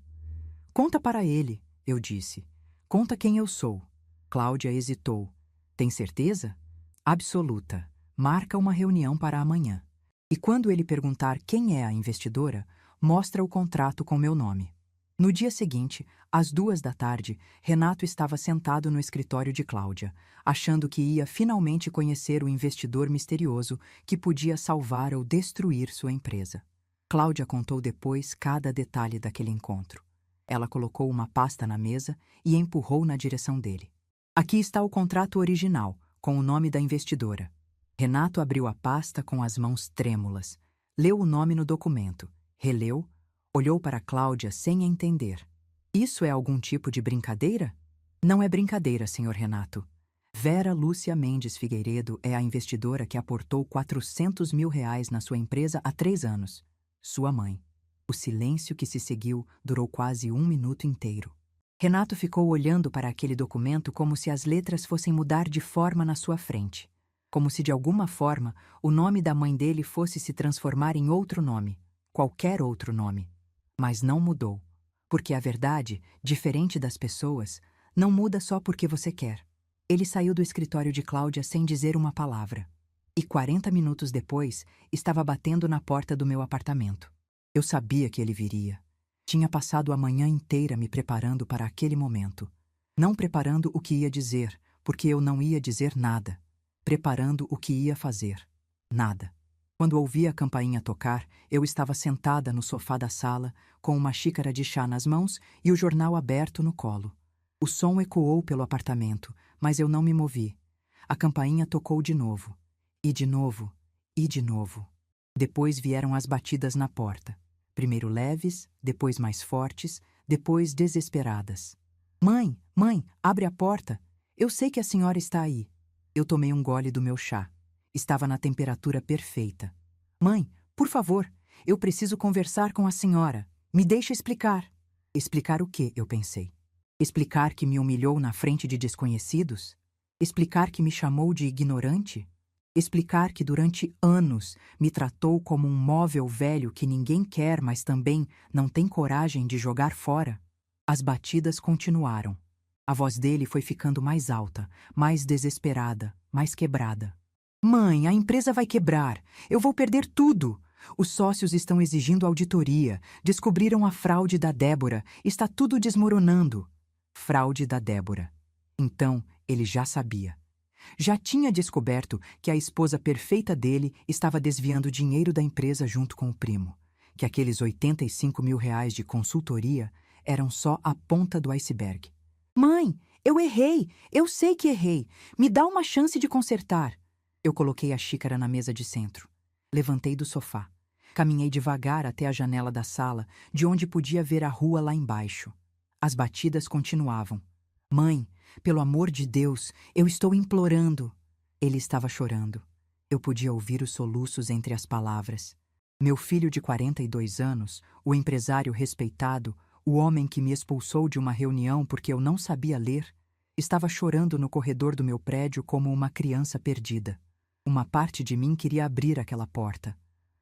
Conta para ele, eu disse. Conta quem eu sou. Cláudia hesitou. Tem certeza? Absoluta. Marca uma reunião para amanhã. E quando ele perguntar quem é a investidora, mostra o contrato com meu nome. No dia seguinte, às 2 da tarde, Renato estava sentado no escritório de Cláudia, achando que ia finalmente conhecer o investidor misterioso que podia salvar ou destruir sua empresa. Cláudia contou depois cada detalhe daquele encontro. Ela colocou uma pasta na mesa e empurrou na direção dele. Aqui está o contrato original, com o nome da investidora. Renato abriu a pasta com as mãos trêmulas, leu o nome no documento, releu, olhou para Cláudia sem entender. Isso é algum tipo de brincadeira? Não é brincadeira, senhor Renato. Vera Lúcia Mendes Figueiredo é a investidora que aportou R$ 400 mil na sua empresa há 3 anos. Sua mãe. O silêncio que se seguiu durou quase 1 minuto inteiro. Renato ficou olhando para aquele documento como se as letras fossem mudar de forma na sua frente. Como se de alguma forma o nome da mãe dele fosse se transformar em outro nome, qualquer outro nome. Mas não mudou, porque a verdade, diferente das pessoas, não muda só porque você quer. Ele saiu do escritório de Cláudia sem dizer uma palavra. E 40 minutos depois, estava batendo na porta do meu apartamento. Eu sabia que ele viria. Tinha passado a manhã inteira me preparando para aquele momento. Não preparando o que ia dizer, porque eu não ia dizer nada. Preparando o que ia fazer. Nada. Quando ouvi a campainha tocar, eu estava sentada no sofá da sala, com uma xícara de chá nas mãos e o jornal aberto no colo. O som ecoou pelo apartamento, mas eu não me movi. A campainha tocou de novo. E de novo. E de novo. Depois vieram as batidas na porta. Primeiro leves, depois mais fortes, depois desesperadas. Mãe, mãe, abre a porta. Eu sei que a senhora está aí. Eu tomei um gole do meu chá. Estava na temperatura perfeita. Mãe, por favor, eu preciso conversar com a senhora. Me deixa explicar. Explicar o quê, eu pensei. Explicar que me humilhou na frente de desconhecidos? Explicar que me chamou de ignorante? Explicar que durante anos me tratou como um móvel velho que ninguém quer, mas também não tem coragem de jogar fora? As batidas continuaram. A voz dele foi ficando mais alta, mais desesperada, mais quebrada. Mãe, a empresa vai quebrar. Eu vou perder tudo. Os sócios estão exigindo auditoria. Descobriram a fraude da Débora. Está tudo desmoronando. Fraude da Débora. Então, ele já sabia. Já tinha descoberto que a esposa perfeita dele estava desviando dinheiro da empresa junto com o primo. Que aqueles R$ 85 mil de consultoria eram só a ponta do iceberg. Mãe, eu errei. Eu sei que errei. Me dá uma chance de consertar. Eu coloquei a xícara na mesa de centro. Levantei do sofá. Caminhei devagar até a janela da sala, de onde podia ver a rua lá embaixo. As batidas continuavam. Mãe, pelo amor de Deus, eu estou implorando. Ele estava chorando. Eu podia ouvir os soluços entre as palavras. Meu filho de 42 anos, o empresário respeitado, o homem que me expulsou de uma reunião porque eu não sabia ler, estava chorando no corredor do meu prédio como uma criança perdida. Uma parte de mim queria abrir aquela porta.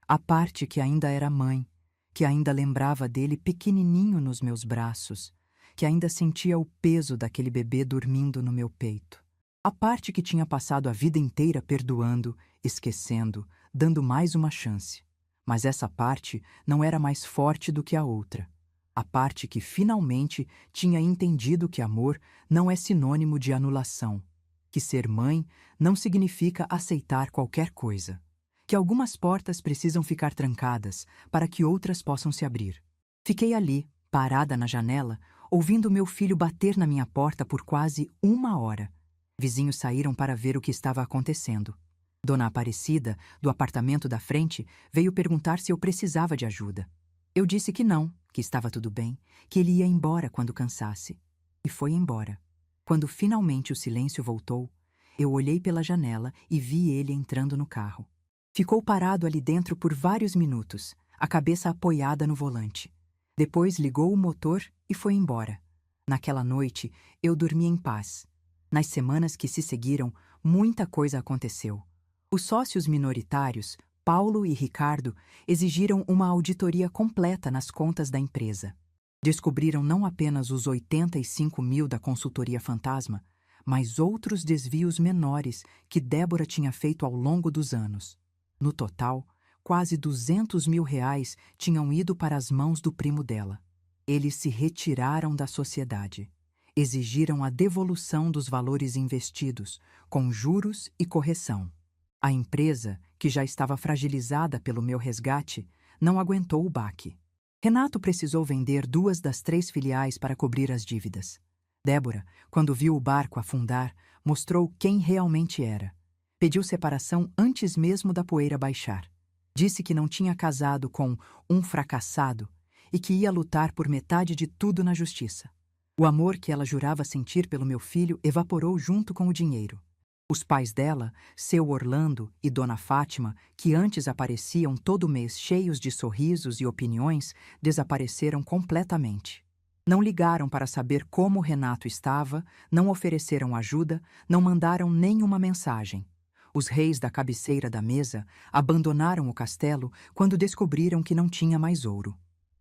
A parte que ainda era mãe, que ainda lembrava dele pequenininho nos meus braços, que ainda sentia o peso daquele bebê dormindo no meu peito. A parte que tinha passado a vida inteira perdoando, esquecendo, dando mais uma chance. Mas essa parte não era mais forte do que a outra. A parte que finalmente tinha entendido que amor não é sinônimo de anulação, que ser mãe não significa aceitar qualquer coisa, que algumas portas precisam ficar trancadas para que outras possam se abrir. Fiquei ali, parada na janela, ouvindo meu filho bater na minha porta por quase 1 hora. Vizinhos saíram para ver o que estava acontecendo. Dona Aparecida, do apartamento da frente, veio perguntar se eu precisava de ajuda. Eu disse que não, que estava tudo bem, que ele ia embora quando cansasse. E foi embora. Quando finalmente o silêncio voltou, eu olhei pela janela e vi ele entrando no carro. Ficou parado ali dentro por vários minutos, a cabeça apoiada no volante. Depois ligou o motor e foi embora. Naquela noite, eu dormi em paz. Nas semanas que se seguiram, muita coisa aconteceu. Os sócios minoritários, Paulo e Ricardo, exigiram uma auditoria completa nas contas da empresa. Descobriram não apenas os 85 mil da consultoria fantasma, mas outros desvios menores que Débora tinha feito ao longo dos anos. No total, quase 200 mil reais tinham ido para as mãos do primo dela. Eles se retiraram da sociedade. Exigiram a devolução dos valores investidos, com juros e correção. A empresa, que já estava fragilizada pelo meu resgate, não aguentou o baque. Renato precisou vender 2 das 3 filiais para cobrir as dívidas. Débora, quando viu o barco afundar, mostrou quem realmente era. Pediu separação antes mesmo da poeira baixar. Disse que não tinha casado com um fracassado e que ia lutar por metade de tudo na justiça. O amor que ela jurava sentir pelo meu filho evaporou junto com o dinheiro. Os pais dela, seu Orlando e Dona Fátima, que antes apareciam todo mês cheios de sorrisos e opiniões, desapareceram completamente. Não ligaram para saber como Renato estava, não ofereceram ajuda, não mandaram nenhuma mensagem. Os reis da cabeceira da mesa abandonaram o castelo quando descobriram que não tinha mais ouro.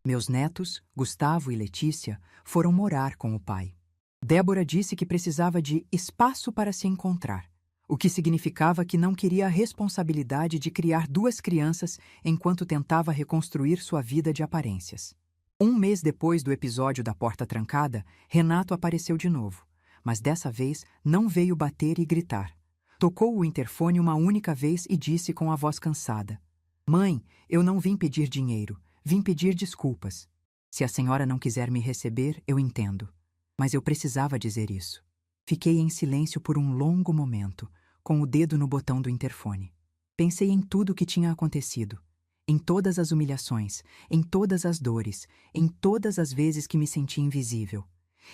Meus netos, Gustavo e Letícia, foram morar com o pai. Débora disse que precisava de espaço para se encontrar, o que significava que não queria a responsabilidade de criar 2 crianças enquanto tentava reconstruir sua vida de aparências. Um mês depois do episódio da porta trancada, Renato apareceu de novo, mas dessa vez não veio bater e gritar. Tocou o interfone uma única vez e disse com a voz cansada: "Mãe, eu não vim pedir dinheiro. Vim pedir desculpas. Se a senhora não quiser me receber, eu entendo. Mas eu precisava dizer isso." Fiquei em silêncio por um longo momento, com o dedo no botão do interfone. Pensei em tudo o que tinha acontecido. Em todas as humilhações, em todas as dores, em todas as vezes que me senti invisível.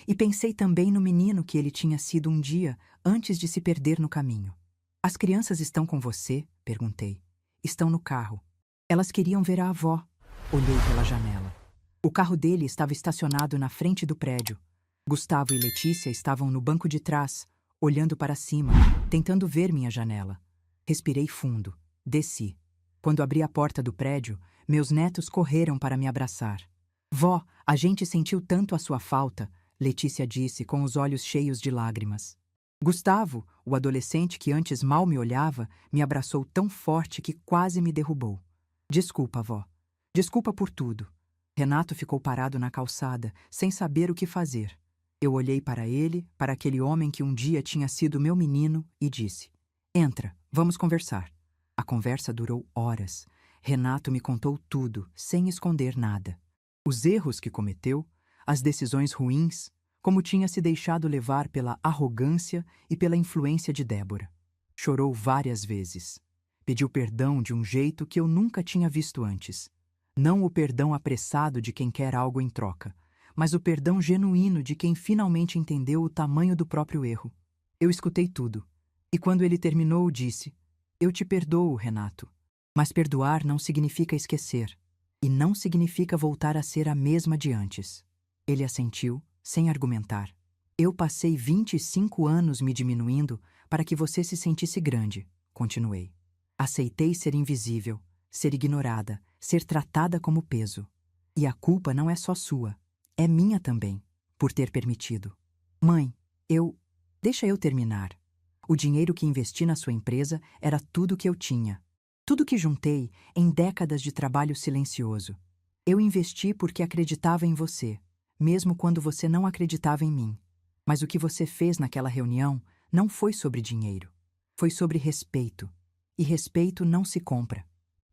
E pensei também no menino que ele tinha sido um dia antes de se perder no caminho. "As crianças estão com você?" perguntei. "Estão no carro. Elas queriam ver a avó." Olhei pela janela. O carro dele estava estacionado na frente do prédio. Gustavo e Letícia estavam no banco de trás, olhando para cima, tentando ver minha janela. Respirei fundo. Desci. Quando abri a porta do prédio, meus netos correram para me abraçar. "Vó, a gente sentiu tanto a sua falta", Letícia disse com os olhos cheios de lágrimas. Gustavo, o adolescente que antes mal me olhava, me abraçou tão forte que quase me derrubou. "Desculpa, vó. Desculpa por tudo." Renato ficou parado na calçada, sem saber o que fazer. Eu olhei para ele, para aquele homem que um dia tinha sido meu menino, e disse: "Entra, vamos conversar." A conversa durou horas. Renato me contou tudo, sem esconder nada. Os erros que cometeu, as decisões ruins, como tinha se deixado levar pela arrogância e pela influência de Débora. Chorou várias vezes. Pediu perdão de um jeito que eu nunca tinha visto antes. Não o perdão apressado de quem quer algo em troca, mas o perdão genuíno de quem finalmente entendeu o tamanho do próprio erro. Eu escutei tudo, e quando ele terminou, disse: "Eu te perdoo, Renato. Mas perdoar não significa esquecer, e não significa voltar a ser a mesma de antes." Ele assentiu, sem argumentar. "Eu passei 25 anos me diminuindo para que você se sentisse grande", continuei. "Aceitei ser invisível, ser ignorada, ser tratada como peso. E a culpa não é só sua, é minha também, por ter permitido. Mãe, Deixa eu terminar. O dinheiro que investi na sua empresa era tudo que eu tinha. Tudo que juntei em décadas de trabalho silencioso. Eu investi porque acreditava em você, mesmo quando você não acreditava em mim. Mas o que você fez naquela reunião não foi sobre dinheiro. Foi sobre respeito. E respeito não se compra."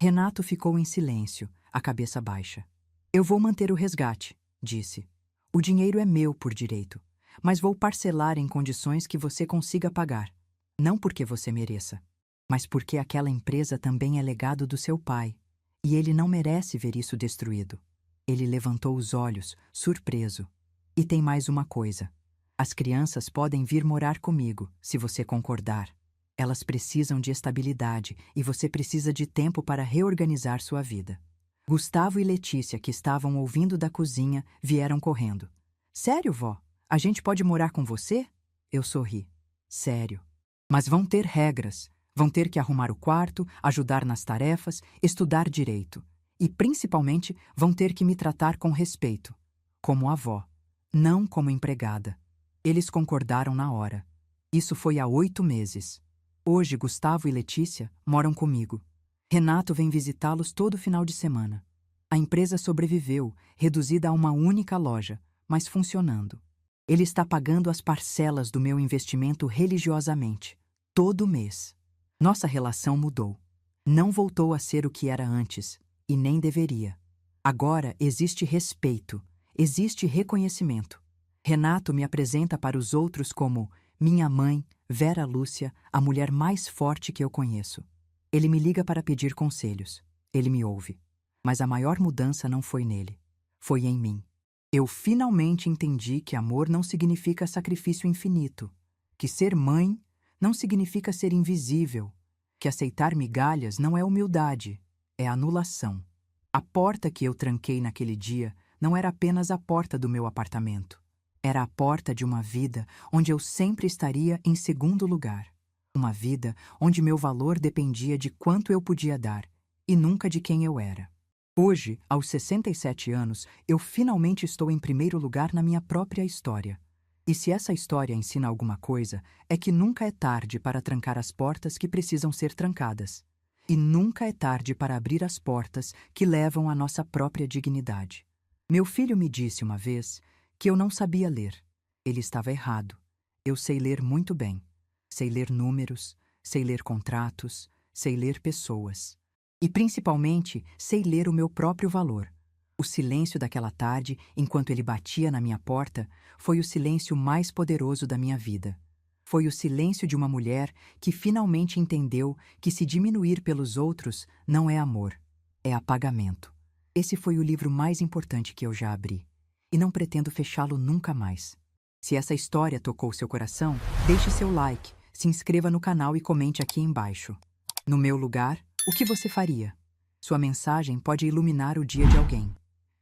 Renato ficou em silêncio, a cabeça baixa. "Eu vou manter o resgate", disse. "O dinheiro é meu por direito, mas vou parcelar em condições que você consiga pagar. Não porque você mereça, mas porque aquela empresa também é legado do seu pai, e ele não merece ver isso destruído." Ele levantou os olhos, surpreso. "E tem mais uma coisa. As crianças podem vir morar comigo, se você concordar. Elas precisam de estabilidade e você precisa de tempo para reorganizar sua vida." Gustavo e Letícia, que estavam ouvindo da cozinha, vieram correndo. "Sério, vó? A gente pode morar com você?" Eu sorri. Sério. Mas vão ter regras. Vão ter que arrumar o quarto, ajudar nas tarefas, estudar direito. E, principalmente, vão ter que me tratar com respeito. Como avó. Não como empregada. Eles concordaram na hora. Isso foi há 8 meses. Hoje, Gustavo e Letícia moram comigo. Renato vem visitá-los todo final de semana. A empresa sobreviveu, reduzida a uma única loja, mas funcionando. Ele está pagando as parcelas do meu investimento religiosamente, todo mês. Nossa relação mudou. Não voltou a ser o que era antes, e nem deveria. Agora existe respeito, existe reconhecimento. Renato me apresenta para os outros como minha mãe, Vera Lúcia, a mulher mais forte que eu conheço. Ele me liga para pedir conselhos. Ele me ouve. Mas a maior mudança não foi nele. Foi em mim. Eu finalmente entendi que amor não significa sacrifício infinito, que ser mãe não significa ser invisível, que aceitar migalhas não é humildade, é anulação. A porta que eu tranquei naquele dia não era apenas a porta do meu apartamento. Era a porta de uma vida onde eu sempre estaria em segundo lugar. Uma vida onde meu valor dependia de quanto eu podia dar e nunca de quem eu era. Hoje, aos 67 anos, eu finalmente estou em primeiro lugar na minha própria história. E se essa história ensina alguma coisa, é que nunca é tarde para trancar as portas que precisam ser trancadas. E nunca é tarde para abrir as portas que levam à nossa própria dignidade. Meu filho me disse uma vez que eu não sabia ler. Ele estava errado. Eu sei ler muito bem. Sei ler números, sei ler contratos, sei ler pessoas. E, principalmente, sei ler o meu próprio valor. O silêncio daquela tarde, enquanto ele batia na minha porta, foi o silêncio mais poderoso da minha vida. Foi o silêncio de uma mulher que finalmente entendeu que se diminuir pelos outros não é amor, é apagamento. Esse foi o livro mais importante que eu já abri. E não pretendo fechá-lo nunca mais. Se essa história tocou seu coração, deixe seu like, se inscreva no canal e comente aqui embaixo. No meu lugar, o que você faria? Sua mensagem pode iluminar o dia de alguém.